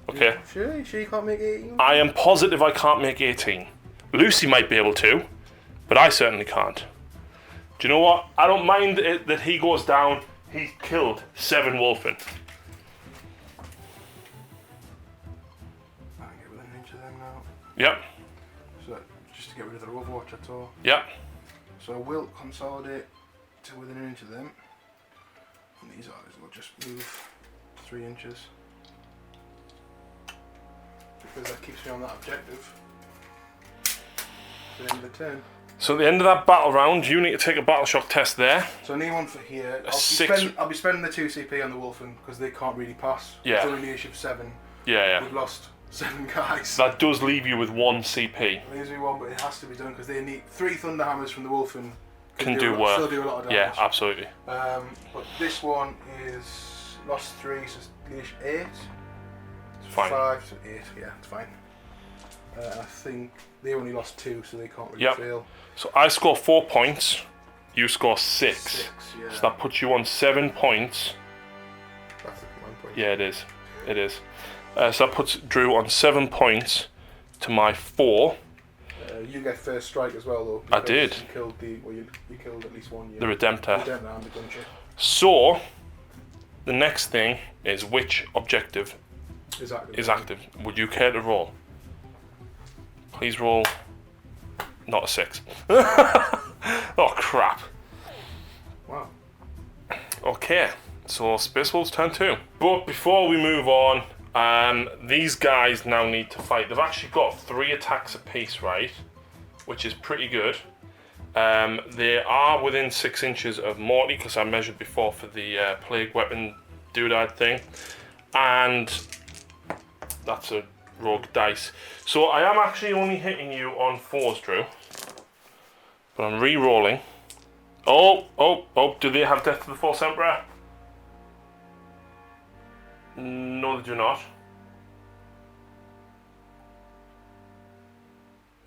Okay? Sure you can't make 18? I am positive I can't make 18. Lucy might be able to, but I certainly can't. Do you know what? I don't mind it that he goes down. He's killed 7 wolfen. I can get within an inch of them now. Yep. So just to get rid of their overwatch at all. Yep. So I will consolidate to within an inch of them. And these eyes will just move 3 inches. Because that keeps me on that objective. At the end of the turn. So at the end of that battle round, you need to take a battle shock test there. So I need one for here. I'll be spending the 2 CP on the Wolfen because they can't really pass. Yeah. It's only the issue of 7. Yeah. We've lost 7 guys. That does leave you with 1 CP. It leaves me 1, but it has to be done because they need 3 Thunderhammers from the Wolfen. Can do work. Still do a lot of damage. Yeah, absolutely. But this one is lost 3, so it's 8. It's fine. 5 to 8. Yeah, it's fine. I think they only lost 2, so they can't really fail. So I score 4 points. You score 6. 6, yeah. So that puts you on 7 points. That's the command point. Yeah, it is. It is. So that puts Drew on 7 points to my 4. You get first strike as well, though. I did. You killed you killed at least 1. The Redemptor. Redemptor and the Gunship. So the next thing is which objective is active. Would you care to roll? Please roll. Not a 6. Oh crap. Wow. Okay, so Space Wolves turn 2. But before we move on, these guys now need to fight. They've actually got 3 attacks apiece, right? Which is pretty good. They are within 6 inches of Morty, because I measured before for the plague weapon doodad thing. And that's a rogue dice. So I am actually only hitting you on 4s, Drew. But I'm re-rolling. Oh, do they have Death to the Force Emperor? No, they do not.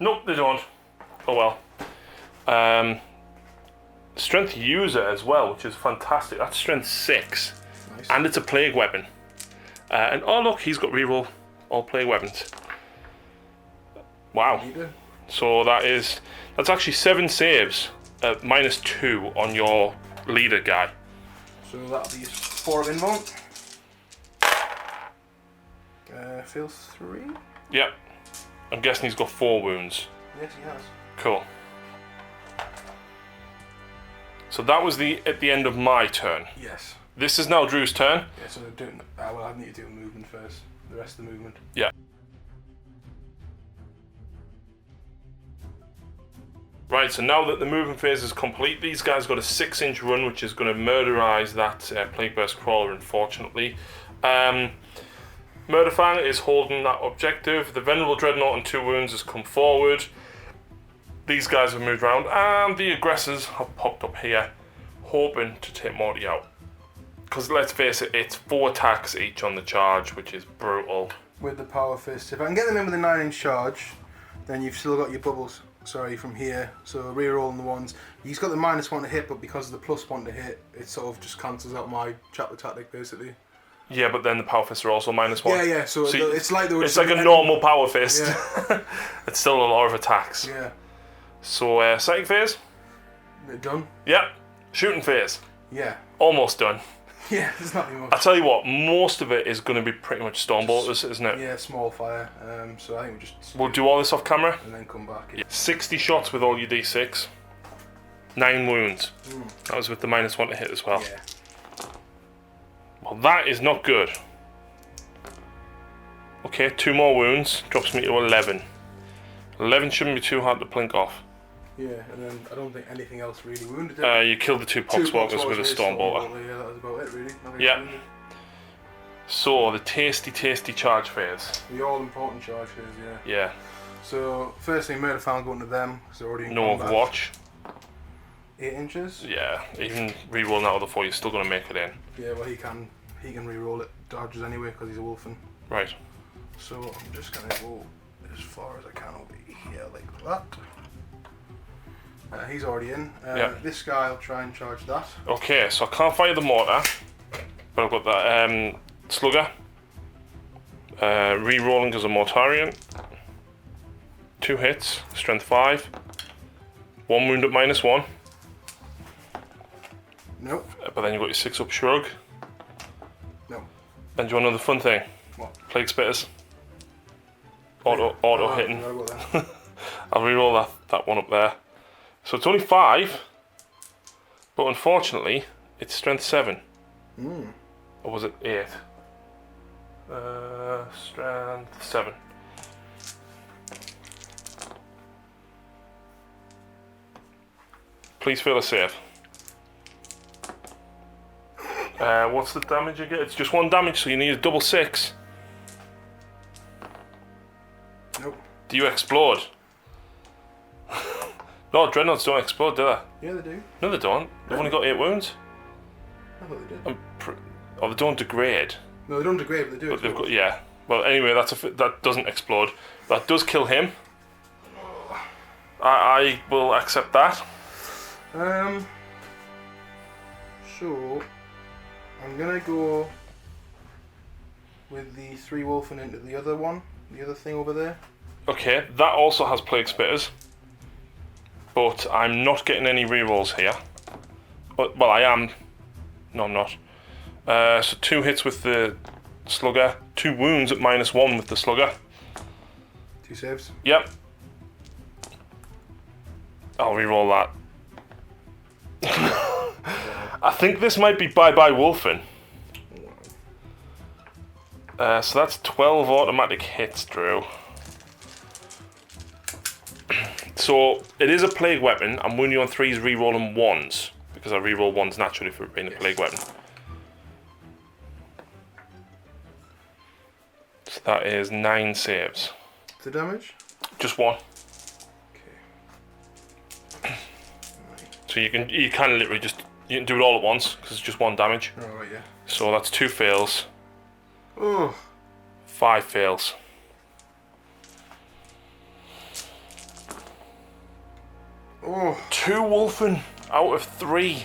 Nope, they don't. Oh well. Strength user as well, which is fantastic. That's strength 6. Nice. And it's a plague weapon. And oh look, he's got reroll all plague weapons. Wow. So that's actually 7 saves, -2 on your leader guy. So that'll be 4 of invuln. Feels 3? Yep. I'm guessing he's got 4 wounds. Yes, he has. Cool. So that was at the end of my turn. Yes. This is now Drew's turn. Yeah, so they're doing. Well, I need to do a movement first. The rest of the movement. Yeah. Right, so now that the movement phase is complete, these guys got a 6-inch run, which is going to murderize that Plague Burst Crawler, unfortunately. Murderfang is holding that objective. The Venerable Dreadnought on 2 wounds has come forward. These guys have moved around, and the aggressors have popped up here, hoping to take Morty out. Because let's face it, it's 4 attacks each on the charge, which is brutal. With the Power Fist. If I can get them in with a 9-inch charge, then you've still got your bubbles. Sorry, from here. So re-rolling the ones. He's got the -1 to hit, but because of the +1 to hit, it sort of just cancels out my chapter tactic, basically. Yeah, but then the Power Fists are also -1. Yeah. So it's like it's like a normal Power Fist. Yeah. It's still a lot of attacks. Yeah. So Psychic Phase. Done. Yep. Shooting Phase. Yeah. Almost done. Yeah, there's nothing much. I tell you what, most of it is going to be pretty much Stormbolters, isn't it? Yeah, small fire. So I think we just. We'll do all this off camera. And then come back. Yeah. 60 shots with all your D6. 9 wounds. That was with the -1 to hit as well. Yeah. Well, that is not good. Okay, 2 more wounds. Drops me to 11. 11 shouldn't be too hard to plink off. Yeah, and then I don't think anything else really wounded it. You killed the 2 Poxwalkers with a Stormbolter. Yeah, that was about it really. Yeah. So, the tasty charge phase. The all-important charge phase, yeah. Yeah. So, firstly, Murderfang going to them, because they're already in No combat. Overwatch. 8 inches? Yeah, even re-rolling that other 4, you're still going to make it in. Yeah, well, he can re-roll it, dodges anyway, because he's a wolfen. Right. So, I'm just going to go as far as I can over here, like that. He's already in. Yeah. This guy, I'll try and charge that. Okay, so I can't fire the mortar, but I've got that slugger. Re-rolling as a Mortarian. 2 hits, strength 5. 1 wound at -1. Nope. But then you've got your 6-up shrug. No. And do you want another fun thing? What? Plague Spitters. Auto hitting. That. I'll re-roll that one up there. So it's only 5, but unfortunately, it's strength 7. Or was it 8? Strength 7. Please fail a save. What's the damage you get? It's just 1 damage, so you need a double 6. Nope. Do you explode? No, Dreadnoughts don't explode, do they? Yeah, they do. No, they don't. They've only got 8 wounds. I thought they did. Oh, they don't degrade. No, they don't degrade, but they do. But they've got, yeah. Well, anyway, that doesn't explode. That does kill him. I will accept that. So I'm gonna go with the 3 wolfen into the other one, the other thing over there. Okay, that also has Plague Spitters. But I'm not getting any rerolls here. Well, I am. No, I'm not. So 2 hits with the slugger. 2 wounds at -1 with the slugger. 2 saves. Yep. I'll reroll that. I think this might be bye-bye Wolfen. So that's 12 automatic hits, Drew. So it is a plague weapon. I'm wounding you on 3s, rerolling 1s. Because I reroll 1s naturally for being a plague weapon. So that is 9 saves. The damage? Just 1. Okay. So you can literally just, you can do it all at once because it's just 1 damage. Oh, right, yeah. So that's 2 fails. Oh. 5 fails. Oh. 2 Wolfen out of 3.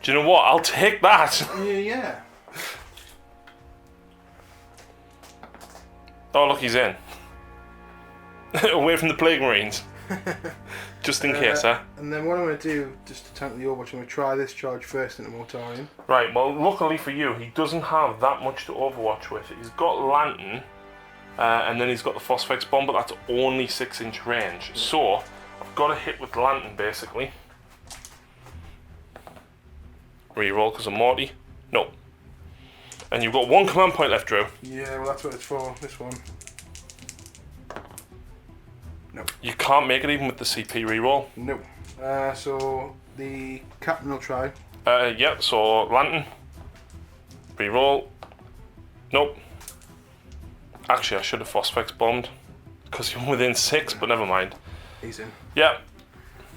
Do you know what? I'll take that. Yeah. Oh, look, he's in. Away from the Plague Marines. Just in case, huh? And then what I'm going to do, just to tank the Overwatch, I'm going to try this charge first into Mortarion. Right, well, luckily for you, he doesn't have that much to Overwatch with. He's got Lantern, and then he's got the Phosphex Bomb, but that's only 6-inch range. So, I've got to hit with Lantern, basically. Reroll, because of Morty. No. And you've got 1 command point left, Drew. Yeah, well, that's what it's for, this one. No. You can't make it even with the CP reroll. No. So the captain will try. Yeah, so Lantern. Reroll. Nope. Actually, I should have Phosphex bombed. Because you're within 6, but never mind. He's in. Yeah.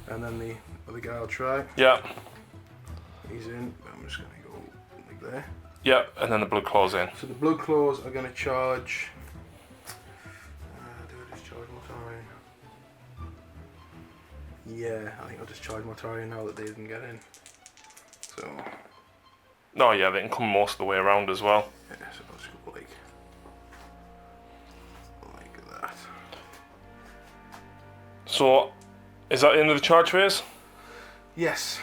And then the other guy will try. Yeah. He's in. I'm just going to go like there. Yeah, and then the Blood Claw's in. So the Blood Claws are going to charge. Do I just charge Mortarion? Yeah, I think I'll just charge Mortarion now that they didn't get in. So. Oh yeah, they can come most of the way around as well. Yeah, so I'll just go like that. So, is that the end of the charge phase? Yes.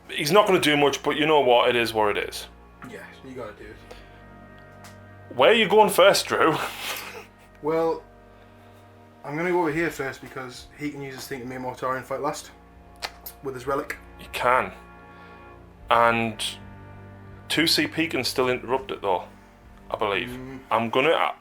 He's not going to do much, but you know what? It is what it is. Yeah, you gotta do it. Where are you going first, Drew? Well, I'm gonna go over here first because he can use his thing to make Mortarion fight last with his relic. You can. And 2 CP can still interrupt it though, I believe. I'll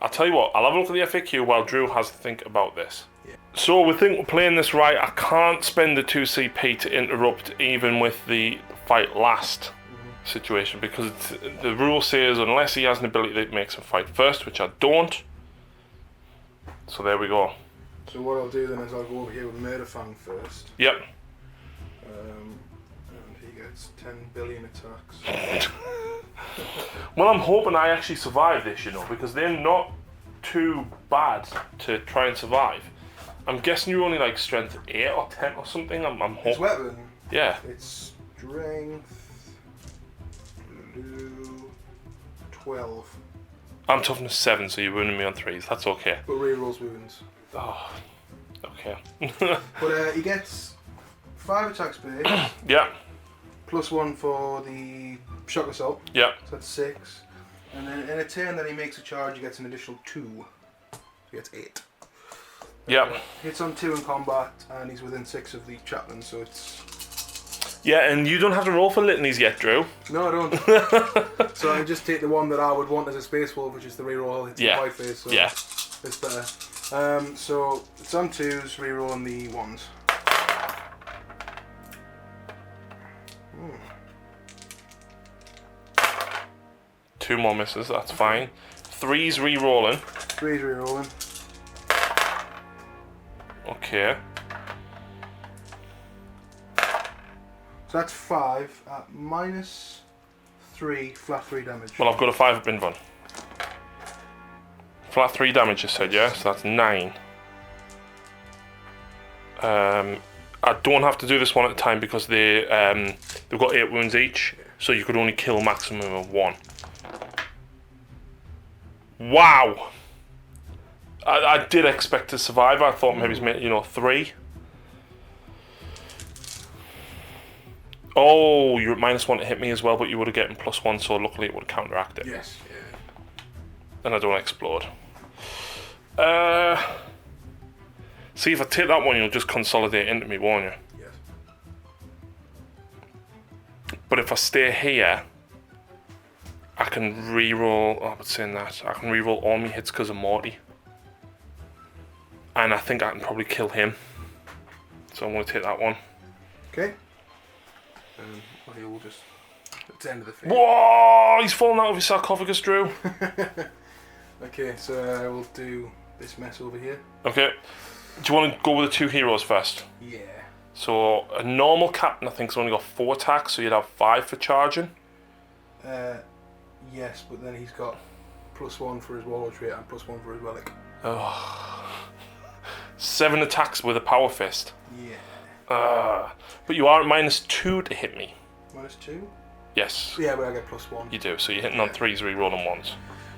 tell you what, I'll have a look at the FAQ while Drew has to think about this. Yeah. So we think we're playing this right. I can't spend the 2 CP to interrupt even with the fight last situation because the rule says unless he has an ability that makes him fight first, which I don't. So there we go. So what I'll do then is I'll go over here with Murder Fang first. Yep. And he gets 10 billion attacks. Well, I'm hoping I actually survive this, you know, because they're not too bad to try and survive. I'm guessing you're only like strength 8 or 10 or something. I'm hoping. His weapon? Yeah. It's strength 12. I'm toughness 7, so you're wounding me on 3s. That's okay. But rerolls wounds. Oh, okay. But he gets 5 attacks base. Yeah. +1 for the shock assault. Yeah. So that's 6. And then in a turn that he makes a charge, he gets an additional 2. So he gets 8. Yeah. Hits on 2 in combat, and he's within 6 of the chaplain, so it's... Yeah, and you don't have to roll for litanies yet, Drew. No, I don't. So I just take the one that I would want as a Space Wolf, which is the reroll. It's the white face, so it's better. So it's on 2s, rerolling the 1s. 2 more misses, that's fine. 3s rerolling. 3s rerolling. Okay. So that's 5 at -3 flat 3 damage. Well, I've got a 5 up in run. Flat 3 damage, you said, yeah? So that's 9. I don't have to do this one at a time because they've got 8 wounds each, so you could only kill a maximum of 1. Wow! I did expect to survive. I thought maybe, 3. Oh, you're at -1 to hit me as well, but you would have gotten +1, so luckily it would have counteracted. Yes, yeah. And I don't explode. See, if I take that one, you'll just consolidate into me, won't you? Yes. But if I stay here, I can re-roll. Oh, but saying that, I can re-roll all my hits because of Morty. And I think I can probably kill him. So I'm going to take that one. Okay. We'll just... It's the end of the field. Whoa! He's fallen out of his sarcophagus, Drew. Okay, so we'll do this mess over here. Okay. Do you want to go with the 2 heroes first? Yeah. So a normal captain, I think, has only got 4 attacks, so you'd have 5 for charging. Yes, but then he's got +1 for his warlord trait and +1 for his relic. Oh. 7 attacks with a power fist. Yeah. But you are at -2 to hit me. -2? Yes. Yeah, but I get +1. You do, so you're hitting on 3s, re-rolling 1s.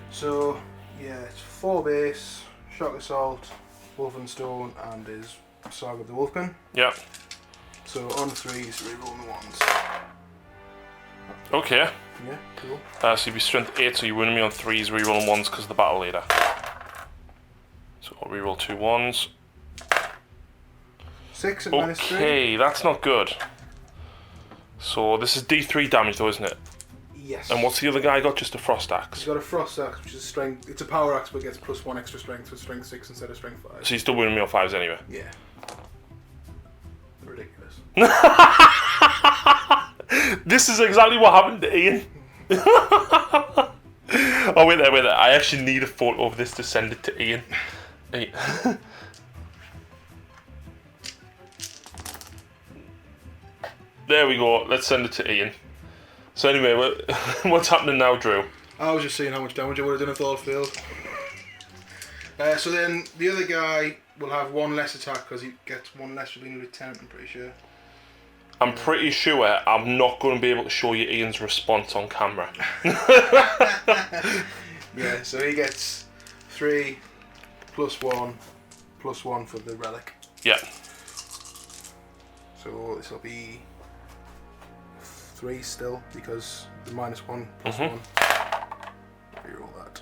So, yeah, it's 4 base, shock assault, Wolfenstone, and his Saga of the Wolfman. Yeah. So on 3s, re-rolling 1s. Okay. Yeah, cool. So you'd be strength 8, so you're winning me on 3s, re-rolling 1s because of the battle leader. So I'll re-roll 2 1s. 6 at -3. Okay, that's not good. So this is D3 damage though, isn't it? Yes. And what's the other guy got? Just a frost axe? He's got a frost axe, which is strength. It's a power axe, but gets +1 extra strength, so strength 6 instead of strength 5. So you're still winning me on 5s anyway? Yeah. Ridiculous. This is exactly what happened to Ian. Oh, wait there. I actually need a photo of this to send it to Ian. There we go. Let's send it to Ian. So anyway, what's happening now, Drew? I was just seeing how much damage I would have done if all failed. So then the other guy will have 1 less attack because he gets 1 less for being a lieutenant, I'm pretty sure. I'm pretty sure I'm not going to be able to show you Ian's response on camera. Yeah, so he gets 3 +1 +1 for the relic. Yeah. So this will be 3 still because the -1 +1. Reroll that.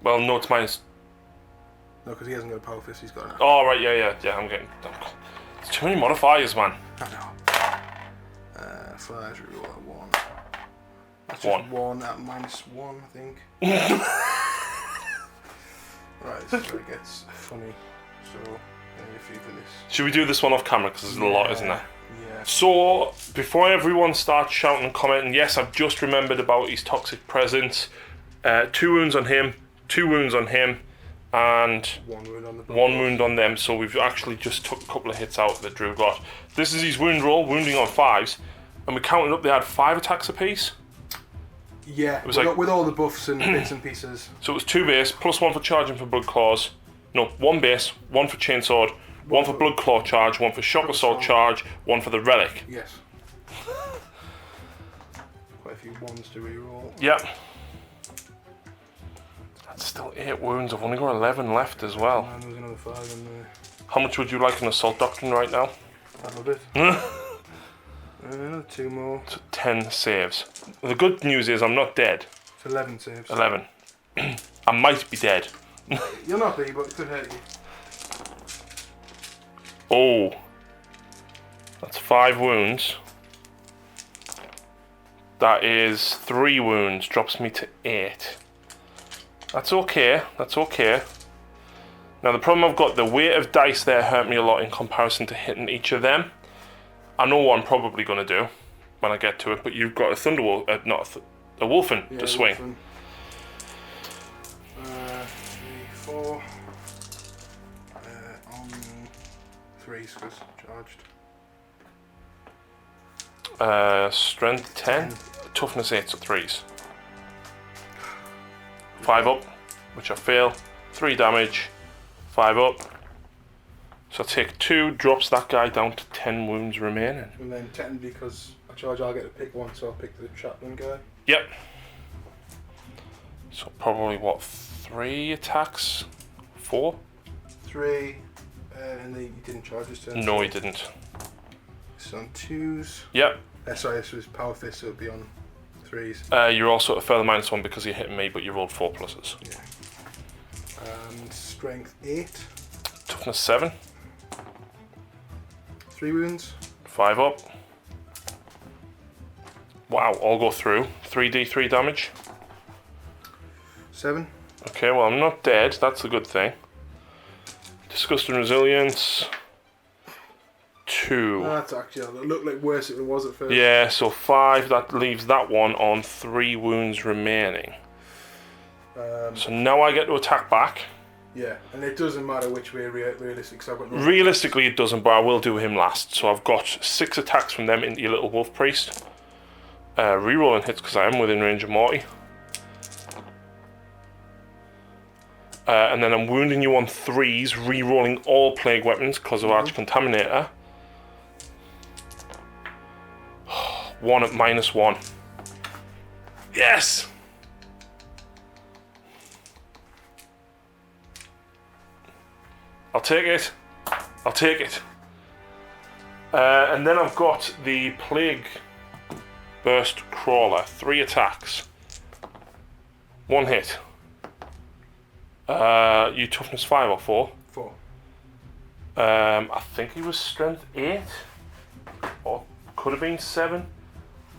Well, no, it's minus. No, because he hasn't got a power fist. He's got an. Oh right, yeah. I'm getting. It's too many modifiers, man. I know. 5. Reroll that 1. That's 1. just 1 at -1, I think. Right, this is where it gets funny. So, a few for this. Should we do this one off camera? Because there's a lot, isn't there? Yeah. So, before everyone starts shouting and commenting, yes, I've just remembered about his toxic presence. 2 wounds on him, 2 wounds on him, and 1 wound on the 1 wound on them. So we've actually just took a couple of hits out that Drew got. This is his wound roll, wounding on 5s, and we counted up. They had 5 attacks apiece. Yeah, it was like, with all the buffs and bits and pieces. So it was 2 base, +1 for charging for blood claws. No, 1 base, 1 for chainsword, 1 for blood claw charge, 1 for shock assault charge, 1 for the relic. Yes. Quite a few 1s to reroll. Yep. That's still 8 wounds. I've only got 11 left as well. And there's another 5 in there. How much would you like an assault doctrine right now? A little bit. Another 2 more. So 10 saves. The good news is I'm not dead. It's 11 saves. 11. I might be dead. You'll not be, but it could hurt you. Oh. That's 5 wounds. That is 3 wounds. Drops me to 8. That's okay. That's okay. Now the problem I've got, the weight of dice there hurt me a lot in comparison to hitting each of them. I know what I'm probably going to do when I get to it, but you've got a Thunderwolf, a Wolfen to swing. Wolfen. 3, 4. On 3s because charged. Strength 10, toughness 8, so 3s. 5 up, which I fail. 3 damage, 5 up. So I take 2, drops that guy down to 10 wounds remaining. And then technically, because I charge, I'll get to pick 1, so I'll pick the chaplain guy. Yep. So probably what, 3 attacks? 4? 3, and then he didn't charge his turn. No, he didn't. It's on 2s. Yep. Sorry, this was power fist, so it'll be on 3s. You're also at a further -1 because you're hitting me, but you rolled 4 pluses. Yeah. And strength 8. toughness 7. 3 wounds. 5 up. Wow, all go through. 3d3 damage. 7. Okay, well, I'm not dead. That's a good thing. Disgust and resilience. 2. Oh, that's actually, it looked like worse than it was at first. Yeah, so 5. That leaves that one on 3 wounds remaining. So now I get to attack back. Yeah, and it doesn't matter which way realistic, because I've got no... Realistically, it doesn't, but I will do him last. So I've got 6 attacks from them into your little wolf priest. Rerolling hits because I am within range of Morty. And then I'm wounding you on 3s, rerolling all plague weapons because of Arch Contaminator. 1 at -1. Yes! I'll take it. I'll take it. And then I've got the Plague Burst Crawler. 3 attacks. 1 hit. You toughness 5 or 4? 4. I think he was strength 8. Or could have been 7.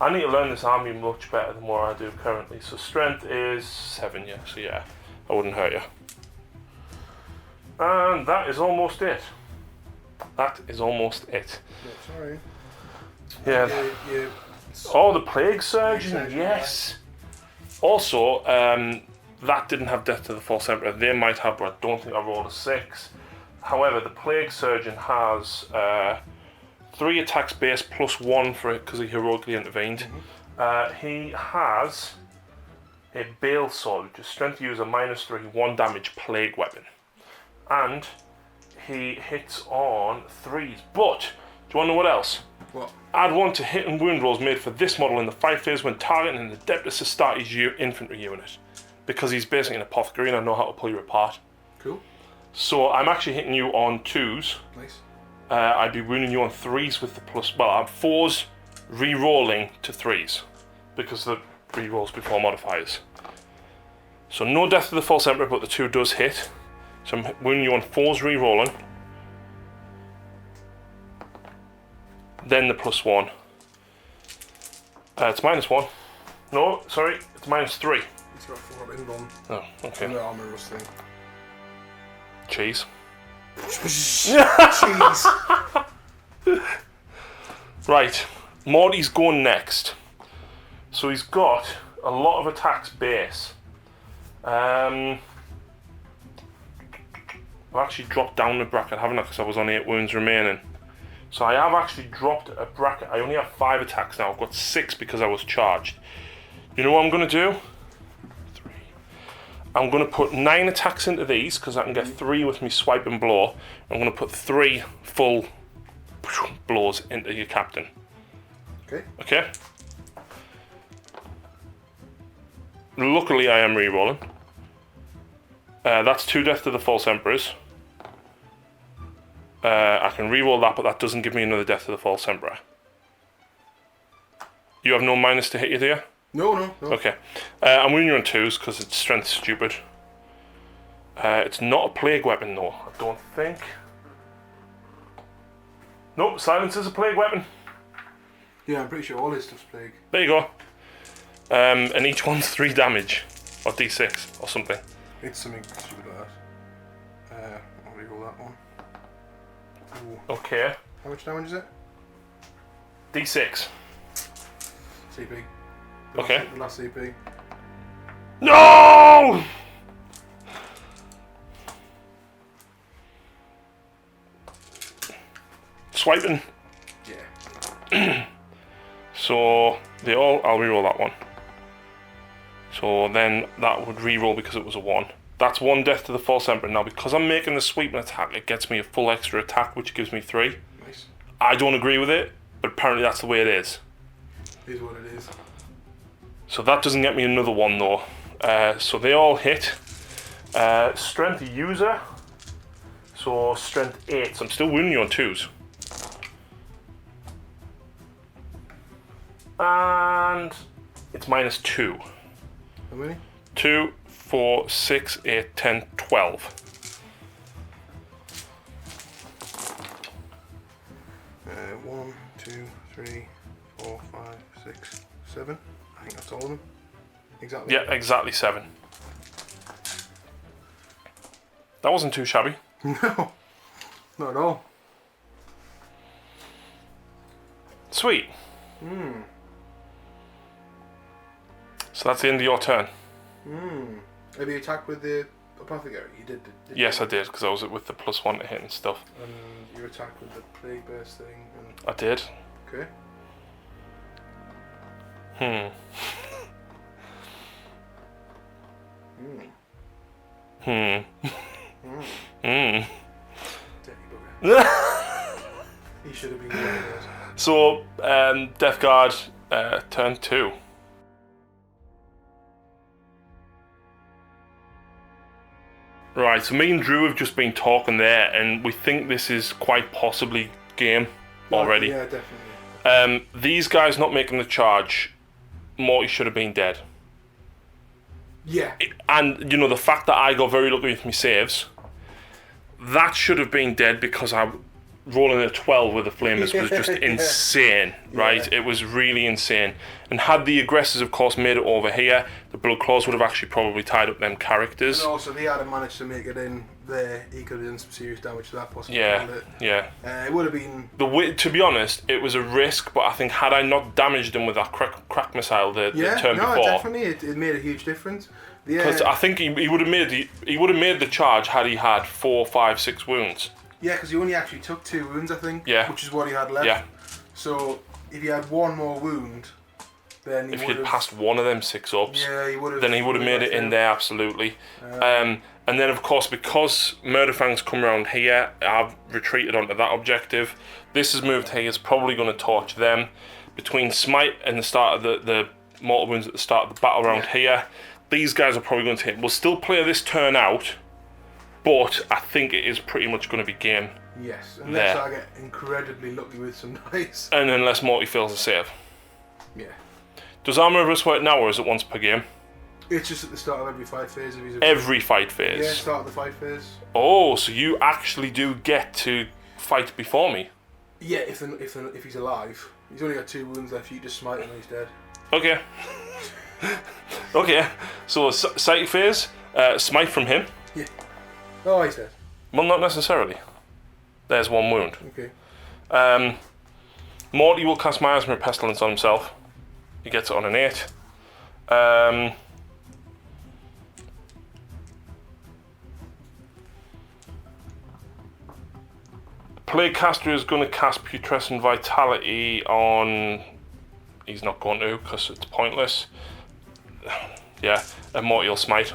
I need to learn this army much better than what I do currently. So strength is 7, yeah. So yeah, I wouldn't hurt you. And that is almost it. That is almost it. Sorry. Yeah. Oh, the Plague Surgeon, yes. Also, that didn't have Death to the False Emperor. They might have, but I don't think I rolled a 6. However, the Plague Surgeon has 3 attacks base plus 1 for it because he heroically intervened. He has a Bale Sword, which is strength user -3, 1 damage plague weapon. And he hits on 3s. But, do you want to know what else? What? Add 1 to hit and wound rolls made for this model in the fight phase when targeting an adeptus Astartes infantry unit. Because he's basically an apothecary and I know how to pull you apart. Cool. So I'm actually hitting you on 2s. Nice. I'd be wounding you on 3s with the plus... Well, I'm 4s re-rolling to 3s. Because the re-rolls before modifiers. So no Death to the False Emperor, but the 2 does hit. So I'm wounding you on 4s re-rolling. Then the plus 1. It's -1. No, sorry, it's -3. He's got 4 inbound. Oh, okay. And the armor rusting. Cheese. Cheese. Right, Morty's going next. So he's got a lot of attacks base. I've actually dropped down the bracket, haven't I? Because I was on 8 wounds remaining. So I have actually dropped a bracket. I only have 5 attacks now. I've got 6 because I was charged. You know what I'm going to do? 3. I'm going to put 9 attacks into these because I can get 3 with me swipe and blow. I'm going to put 3 full blows into your captain. Okay. Okay? Luckily I am re-rolling. That's 2 Death to the False Emperors. I can re-roll that, but that doesn't give me another Death to the False Emperor. You have no minus to hit you, do you? No. Okay. I'm wounding you on 2s because it's strength stupid. It's not a plague weapon though, I don't think. Nope, silence is a plague weapon. Yeah, I'm pretty sure all his stuff's plague. There you go. And each one's 3 damage. Or d6 or something. It's something stupid like that. I'll reroll that one. Ooh. Okay. How much damage is it? d6. CP. Okay. The last CP. No! Swiping. Yeah. So they all. I'll reroll that one. So then that would reroll because it was a 1. That's 1 Death to the False Emperor. Now because I'm making the sweeping attack, it gets me a full extra attack, which gives me 3. Nice. I don't agree with it, but apparently that's the way it is. It is what it is. So that doesn't get me another 1 though. So they all hit. Strength user. So strength 8. So I'm still wounding you on 2s. And it's -2. How many? 2, 4, 6, 8, 10, 12. 1, 2, 3, 4, 5, 6, 7. I think that's all of them. Exactly. Yeah, exactly 7. That wasn't too shabby. No, not at all. Sweet. So that's the end of your turn. Have you attacked with the apothecary? You did Yes, I did, because I was with the +1 to hit and stuff. And you attacked with the plague burst thing. And... I did. Okay. Dirty bugger. He should have been one of those. So, Deathguard, turn 2. Right, so me and Drew have just been talking there, and we think this is quite possibly game already. Yeah, definitely. These guys not making the charge, Morty should have been dead. Yeah. And, you know, the fact that I got very lucky with my saves, that should have been dead because I rolling a 12 with the flamers was just insane, right? Yeah. It was really insane. And had the aggressors, of course, made it over here, the Blood Claws would have actually probably tied up them characters. And also, if he hadn't managed to make it in there, he could have done some serious damage to that possibly. Yeah. It would have been... To be honest, it was a risk, but I think had I not damaged him with that crack missile the turn before... Yeah, definitely, it made a huge difference. Because I think he would have made the charge had he had 4, 5, 6 wounds. Yeah, because he only actually took 2 wounds, I think. Yeah. Which is what he had left. Yeah. So if he had 1 more wound, then if he'd passed one of them 6-ups, yeah, he would have. Then he would have made it in there absolutely. And then of course, because Murderfang's come around here, I've retreated onto that objective. This has moved here. It's probably going to torch them. Between Smite and the start of the mortal wounds at the start of the battle round here, these guys are probably going to hit. We'll still play this turn out, but I think it is pretty much going to be game. Yes, unless I get incredibly lucky with some dice. And unless Morty fails a save. Yeah. Does Armor of Us work now, or is it once per game? It's just at the start of every fight phase. Every fight phase? Yeah, start of the fight phase. Oh, so you actually do get to fight before me? Yeah, if he's alive. He's only got 2 wounds left, you just smite him and he's dead. Okay. Okay, so sight phase, smite from him. Yeah. Oh, he's dead. Well, not necessarily. There's 1 wound. Okay. Morty will cast Miasma Pestilence on himself. He gets it on an 8. Plague Caster is going to cast Putrescent Vitality on... He's not going to, because it's pointless. Yeah, and Morty will smite.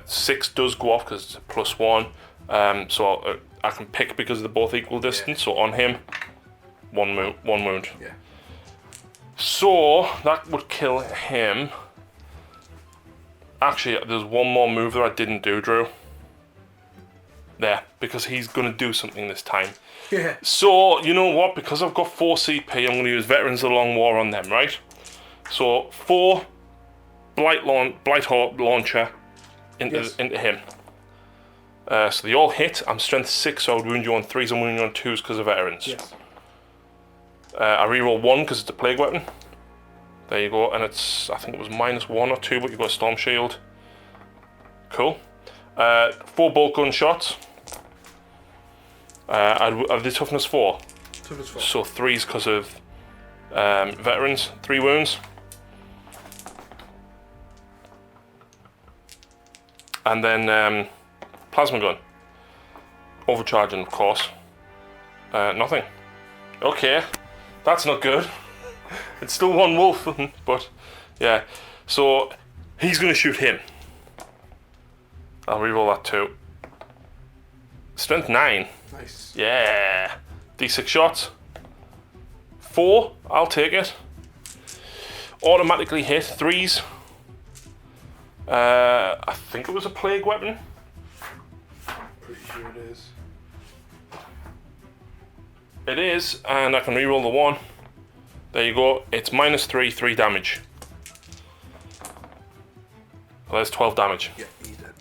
6 does go off because it's a +1. So I can pick because they're both equal distance. So on him, 1 wound. Yeah. So that would kill him. Actually, there's 1 more move that I didn't do, Drew. There, because he's going to do something this time. Yeah. So, you know what? Because I've got 4 CP, I'm going to use Veterans of the Long War on them, right? So, 4 Blight Hawk Launcher into him. So they all hit. I'm strength 6, so I would wound you on 3s and wound you on 2s because of Veterans. Yes. I reroll 1 because it's a Plague Weapon. There you go, and it's, I think it was -1 or 2, but you've got a Storm Shield. Cool. 4 bolt gun shots. I'd the toughness 4. Toughness 4. So 3s because of Veterans. 3 wounds. And then Plasma Gun. Overcharging, of course. Nothing. Okay. That's not good. It's still 1 wolf, but yeah. So he's going to shoot him. I'll reroll that too. Strength 9. Nice. Yeah. D6 shots. 4. I'll take it. Automatically hit. 3s. I think it was a Plague Weapon. Pretty sure it is. It is, and I can reroll the 1. There you go. It's -3, 3 damage. Well, there's 12 damage. Yeah, he's dead.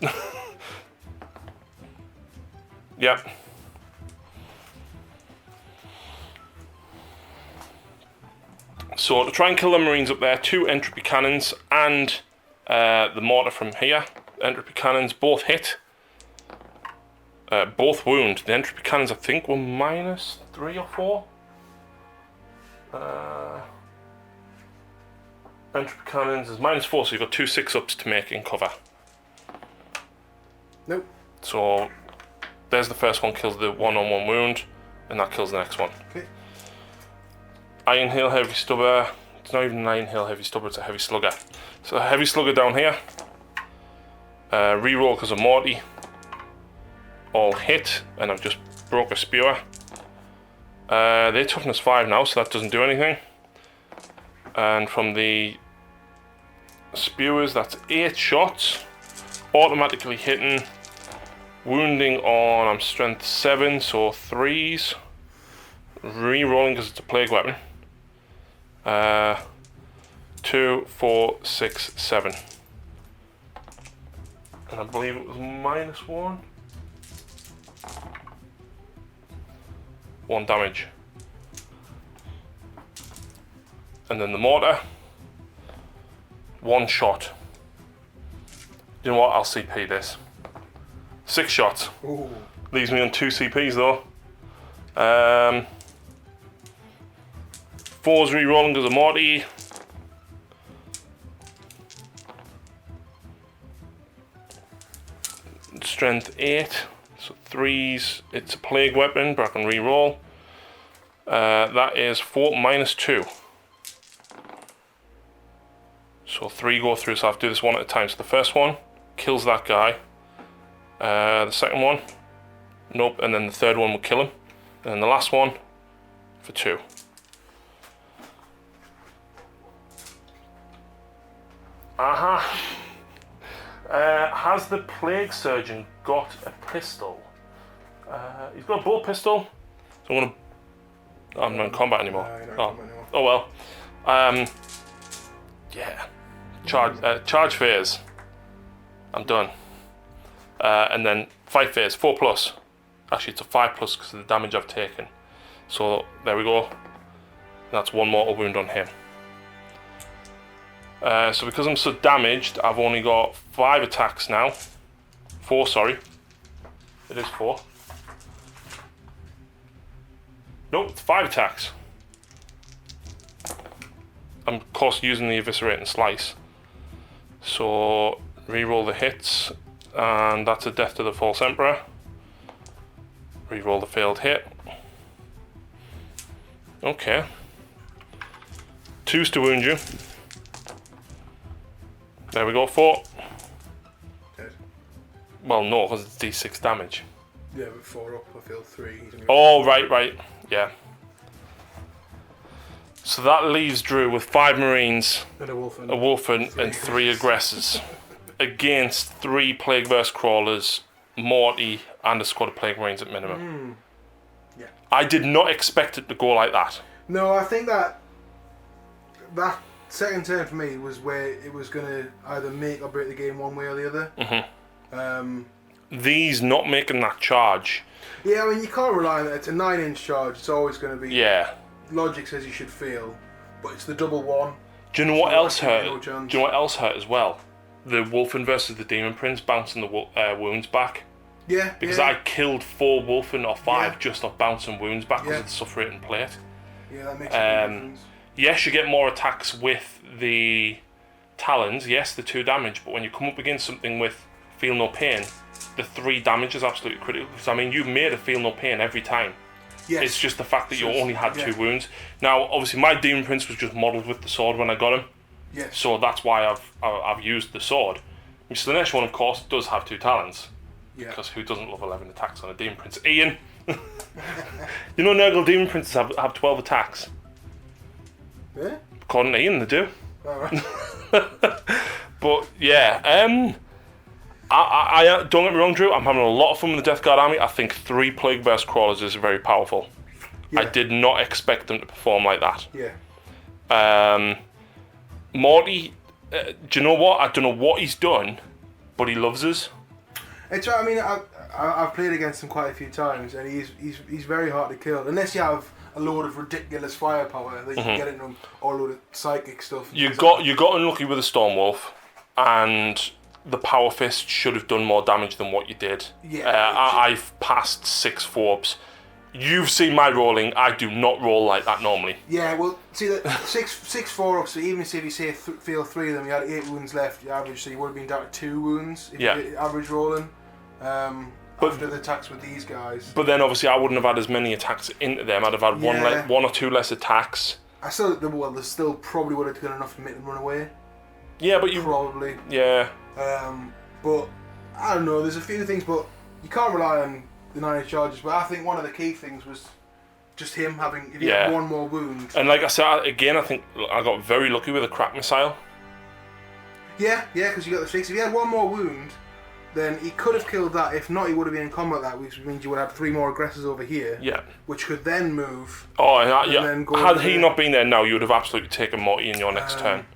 Yep. So to try and kill the Marines up there, 2 entropy cannons and the mortar from here. Entropy cannons both hit. Both wound. The entropy cannons, I think, were -3 or 4. Entropy cannons is -4, so you've got 2 6-ups to make in cover. Nope. So there's the first one, kills the 1-on-1 wound, and that kills the next one. Okay. Iron Hail Heavy Stubber. It's not even an Iron Hail Heavy Stubber, it's a Heavy Slugger. So a Heavy Slugger down here. Reroll because of Morty. All hit, and I've just broke a spewer. They're toughness 5 now, so that doesn't do anything. And from the spewers, that's 8 shots. Automatically hitting. Wounding on, I'm strength 7, so 3s. Re-rolling because it's a plague weapon. 2, 4, 6, 7. And I believe it was -1. 1 damage. And then the mortar. 1 shot. You know what? I'll CP this. 6 shots. Ooh. Leaves me on 2 CPs though. 4's re-rolling because of Morty. Strength 8. So 3's. It's a plague weapon, but I can re-roll. That is 4 -2. So 3 go through, so I have to do this one at a time. So the first one kills that guy. The second one, nope, and then the third one will kill him. And then the last one for 2. Has the Plague Surgeon got a pistol? He's got a bolt pistol. So I'm not in combat anymore. No, you're not in combat anymore. Oh well. Yeah. Charge phase. I'm done. And then fight phase, 4+. Actually, it's a 5+ because of the damage I've taken. So there we go. That's 1 mortal wound on him. So because I'm so damaged, I've only got 5 attacks now. 4, sorry. It is 4. Nope, it's 5 attacks. I'm of course using the Eviscerate and Slice. So reroll the hits, and that's a death to the False Emperor. Reroll the failed hit. Okay. 2's to wound you. There we go, 4. Dead. Well, no, because it's D6 damage. Yeah, but 4 up, I feel 3. Oh, right, yeah. So that leaves Drew with 5 Marines, And a Wolfen, and 3 aggressors against 3 Plagueverse Crawlers, Morty, and a squad of Plague Marines at minimum. Yeah. I did not expect it to go like that. No, I think that second turn for me was where it was going to either make or break the game one way or the other. These not making that charge. Yeah, I mean, you can't rely on that. It's a 9-inch charge. It's always going to be... Yeah. Logic says you should fail, but it's the double 1. Do you know what else hurt? No chance. Do you know what else hurt as well? The Wolfen versus the Demon Prince bouncing the wounds back. Yeah, Because yeah. I killed 4 Wolfen or 5 Yeah. just off bouncing wounds back because Yeah. of the suffer rate and plate. Yeah, that makes a big difference. Yes, you get more attacks with the Talons. Yes, the 2 damage, but when you come up against something with Feel No Pain, the 3 damage is absolutely critical. Because I mean, you made a Feel No Pain every time. Yes. It's just the fact that you only had 2 Yeah. wounds. Now, obviously, my Demon Prince was just modelled with the sword when I got him, Yes. so that's why I've used the sword. My Slanesh one, of course, does have 2 talons. Yeah. Because who doesn't love 11 attacks on a Demon Prince? Ian! You know, Nurgle Demon Princes have 12 attacks. Yeah? According to Ian, they do. Alright. But yeah, I don't get me wrong, Drew. I'm having a lot of fun with the Deathguard army. I think 3 Plagueverse Crawlers is very powerful. Yeah. I did not expect them to perform like that. Yeah. Morty, do you know what? I don't know what he's done, but he loves us. It's right. I mean, I've played against him quite a few times, and he's very hard to kill unless you have a load of ridiculous firepower that you can get into or a load of psychic stuff. You got unlucky with the Stormwolf, and the Power Fist should have done more damage than what you did. Yeah. I've passed 6 forbs. You've seen my rolling. I do not roll like that normally. Yeah, well, see that 6 4-ups. So even if you say feel 3 of them, you had 8 wounds left. You average, so you would have been down to 2 wounds if you average rolling. After the attacks with these guys. But then obviously I wouldn't have had as many attacks into them. I'd have had one or two less attacks. They still probably would have done enough to make them run away. Yeah, but you probably. Yeah. But I don't know. There's a few things, but you can't rely on the 9 charges. But I think one of the key things was just him having if he had one more wound. And like I said again, I think I got very lucky with a crack missile. Yeah, because you got the 6. If he had one more wound, then he could have killed that. If not, he would have been in combat that, which means you would have 3 more aggressors over here. Yeah. Which could then move. Oh, and then go had he not been there now, you would have absolutely taken Morty in your next turn.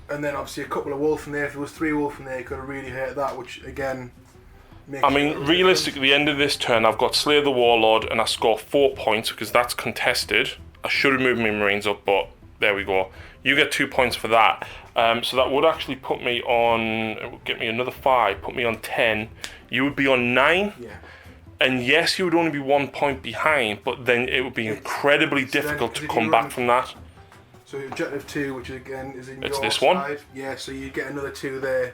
And then obviously a couple of wolf in there. If there was 3 wolf in there, you could have really hurt that, which again makes realistically, at the end of this turn, I've got Slayer the Warlord, and I score 4 points because that's contested. I should have moved my Marines up, but there we go. You get 2 points for that. So that would actually put me on, it would get me another 5, put me on 10. You would be on 9. Yeah. And yes, you would only be 1 point behind, but then it would be incredibly difficult to come back from that. So objective 2, which again is in your this side. one. Yeah, so you get another 2 there.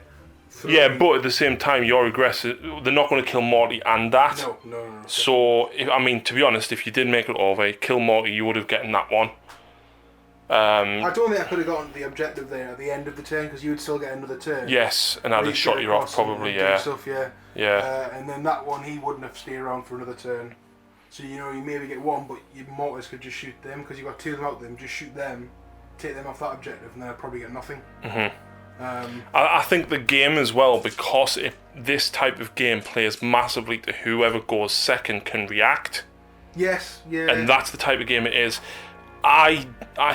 3. Yeah, but at the same time, your aggressor, they're not going to kill Morty and that. No. So, to be honest, if you did make it over, kill Morty, you would have gotten that one. I don't think I could have gotten the objective there at the end of the turn because you would still get another turn. Yes, and I'd have shot you off probably, yeah. Stuff, yeah. And then that one, he wouldn't have stayed around for another turn. So, you maybe get 1, but your mortars could just shoot them because you've got 2 of them out there, just shoot them, take them off that objective, and then I'd probably get nothing. I think the game as well, because this type of game plays massively to whoever goes second can react. Yes, yeah. And that's the type of game it is. I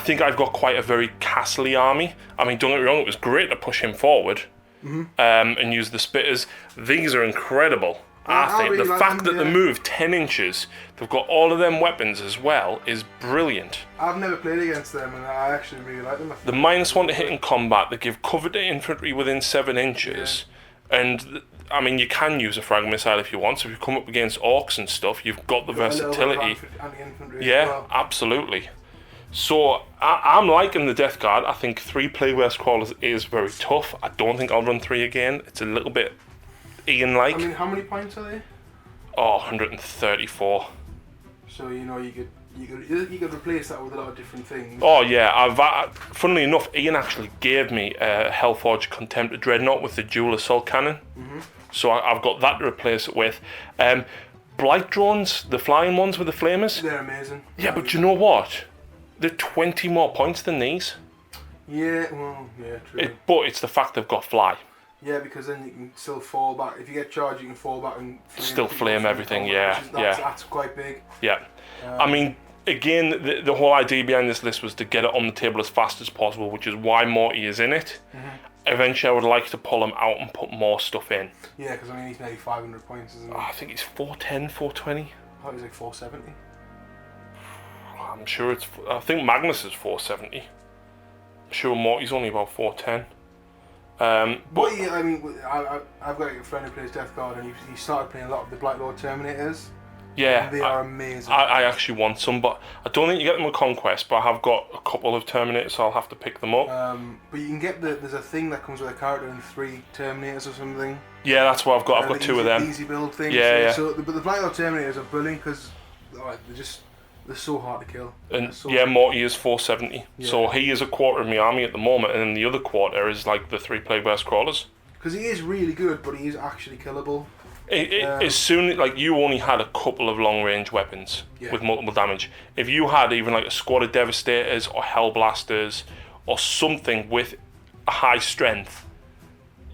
think I've got quite a very castle-y army. I mean, don't get me wrong, it was great to push him forward and use the spitters. These are incredible. I think really the fact that they move 10 inches, they've got all of them weapons as well, is brilliant. I've never played against them, and I actually really like them. The -1 to hit in combat, they give cover to infantry within 7 inches, and I mean, you can use a frag missile if you want, so if you come up against orcs and stuff, you've got the versatility. Yeah, absolutely. So I'm liking the Deathguard. I think 3 Plaguebear's Crawlers is very tough. I don't think I'll run 3 again. It's a little bit Ian-like. I mean, how many points are they? Oh, 134. So you could replace that with a lot of different things. Oh yeah, funnily enough, Ian actually gave me a Hellforge Contempt Dreadnought with the dual assault cannon. So I've got that to replace it with. Blight drones, the flying ones with the flamers. They're amazing. Yeah, but you know what? They're 20 more points than these. Yeah, well, yeah, true. But it's the fact they've got fly. Yeah, because then you can still fall back. If you get charged, you can fall back and flame everything. That's quite big. Yeah, I mean, again, the whole idea behind this list was to get it on the table as fast as possible, which is why Morty is in it. Eventually, I would like to pull him out and put more stuff in. Yeah, because I mean, he's nearly 500 points, isn't he? I think he's 410, 420. I thought he was like 470. I'm sure I think Magnus is 470. I'm sure Morty's only about 410. But yeah, I mean, I've got a friend who plays Deathguard, and he started playing a lot of the Black Lord Terminators. Yeah, and they are amazing. I actually want some, but I don't think you get them with Conquest. But I have got a couple of Terminators, so I'll have to pick them up. But you can get there's a thing that comes with a character and 3 Terminators or something. Yeah, that's what I've got. I've got 2 of them. Easy build thing. Yeah. So, but the Black Lord Terminators are brilliant because they're so hard to kill. And Morty is 470. Yeah. So he is a quarter of my army at the moment, and then the other quarter is like the 3 Plaguebear's Crawlers. Because he is really good, but he is actually killable. As soon like you only had a couple of long range weapons with multiple damage. If you had even like a squad of Devastators or Hellblasters or something with a high strength,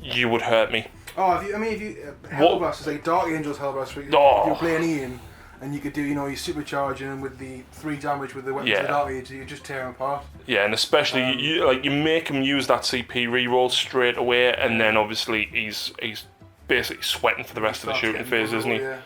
you would hurt me. Oh, if you Hellblasters, like Dark Angel's Hellblasters, if you're playing Ian, and you could do, you're supercharging him with the 3 damage with the weapons of Dark Age, so you just tear him apart. Yeah, and especially you make him use that CP reroll straight away, and then obviously he's basically sweating for the rest of the shooting phase, isn't he? Yeah.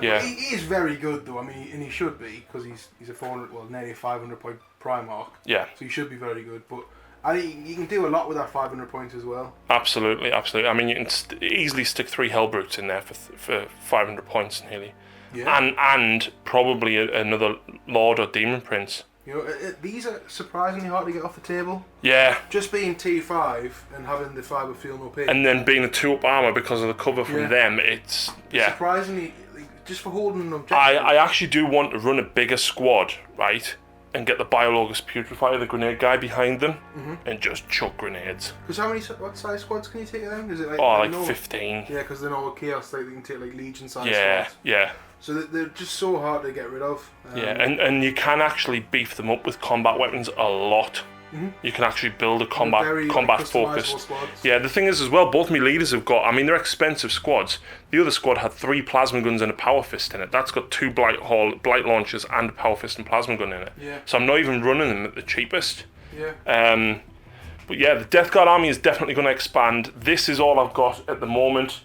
Yeah. But he is very good though. I mean, and he should be because he's a 400, well, nearly a 500 point Primarch. Yeah. So he should be very good. But I think you can do a lot with that 500 points as well. Absolutely, absolutely. I mean, you can easily stick 3 Hellbrutes in there for 500 points nearly. Yeah. And probably another Lord or Demon Prince. You know, these are surprisingly hard to get off the table. Yeah. Just being T5 and having the 5 of Feel No Pain. And then being a 2-up armor because of the cover from them, it's surprisingly, just for holding an objective. I actually do want to run a bigger squad, right? And get the Biologous Putrefier, the grenade guy, behind them, and just chuck grenades. Because what size squads can you take of them? Is it like 15. Yeah, because they're all Chaos, like they can take like Legion size squads. Yeah. So they're just so hard to get rid of. And you can actually beef them up with combat weapons a lot. You can actually build a combat focused. Squads. Yeah, the thing is as well, both my leaders have got, I mean, they're expensive squads. The other squad had 3 plasma guns and a power fist in it. That's got 2 blight launchers and a power fist and plasma gun in it. Yeah. So I'm not even running them at the cheapest. Yeah. But yeah, the Deathguard army is definitely going to expand. This is all I've got at the moment.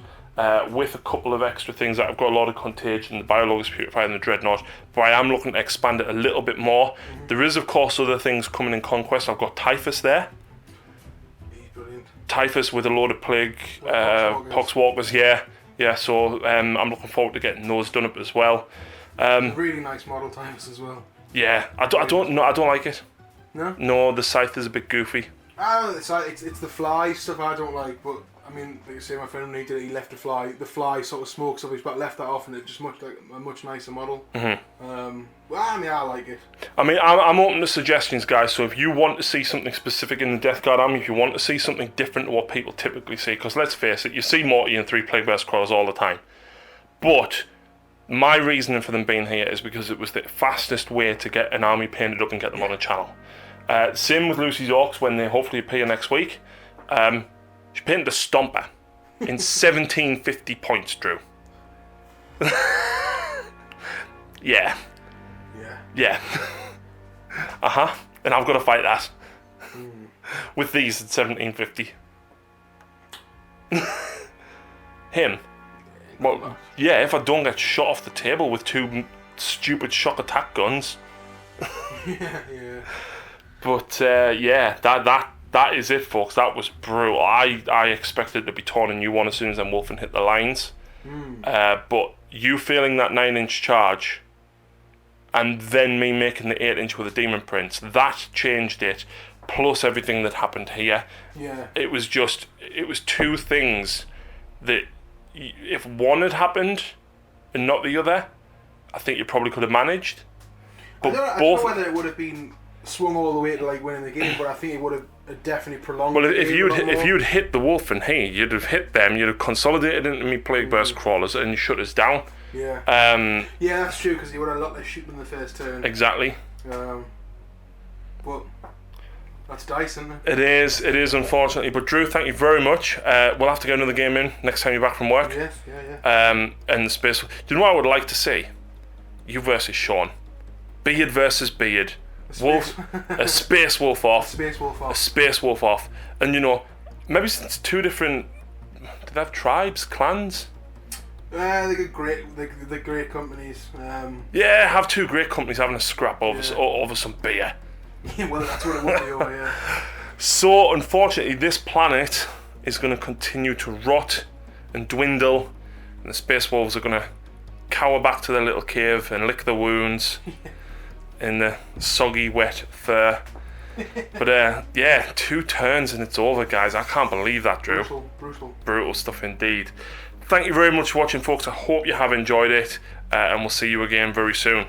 With a couple of extra things. I've got a lot of Contagion, the Biologous Purifier and the Dreadnought, but I am looking to expand it a little bit more. There is of course other things coming in Conquest. I've got Typhus there. He's brilliant. Typhus with a load of Plague, Poxwalkers, yeah, so I'm looking forward to getting those done up as well. Really nice model Typhus as well. Yeah, I don't like it. No? No, the scythe is a bit goofy. Oh, it's the fly stuff I don't like, but I mean, like I say, my friend needed it, he left the fly sort of smokes off his back, left that off, and it's just a much nicer model. Well, I mean, I like it. I mean, I'm open to suggestions, guys, so if you want to see something specific in the Deathguard army, if you want to see something different to what people typically see, because let's face it, you see Morty and 3 Plaguebearers Crawlers all the time, but my reasoning for them being here is because it was the fastest way to get an army painted up and get them on a channel. Same with Lucy's Orcs when they hopefully appear next week. She painted a Stomper in 1750 points, Drew. Yeah. And I've got to fight that with these at 1750. Him. Well, yeah, if I don't get shot off the table with 2 stupid shock attack guns. Yeah. But that is it, folks. That was brutal. I expected to be torn a new one as soon as Wolfen hit the lines. But you feeling that 9-inch charge, and then me making the 8-inch with a Demon Prince, that changed it. Plus everything that happened here. Yeah. It was 2 things that, if one had happened and not the other, I think you probably could have managed. But I don't know whether it would have been swung all the way to like winning the game, but I think it would have definitely prolonged. Well, the if game you'd hit the wolf and you'd have hit them, you'd have consolidated into me Plague Burst Crawlers and you shut us down. Yeah. Yeah, that's true because you would have a lot less shooting in the first turn. Exactly. But that's dice, isn't it? It is unfortunately. But Drew, thank you very much. We'll have to get another game in next time you're back from work. Yes, yeah. And the space. Do you know what I would like to see? You versus Sean. Beard versus Beard. Wolf, a space wolf off. A space wolf off. And you know, maybe since 2 different. Do they have tribes, clans? They're great companies. Yeah, have 2 great companies having a scrap over some beer. Yeah, well, that's what it would be over, yeah. So, unfortunately, this planet is going to continue to rot and dwindle, and the space wolves are going to cower back to their little cave and lick their wounds in the soggy, wet fur. But, 2 turns and it's over, guys. I can't believe that, Drew. Brutal stuff indeed. Thank you very much for watching, folks. I hope you have enjoyed it, and we'll see you again very soon.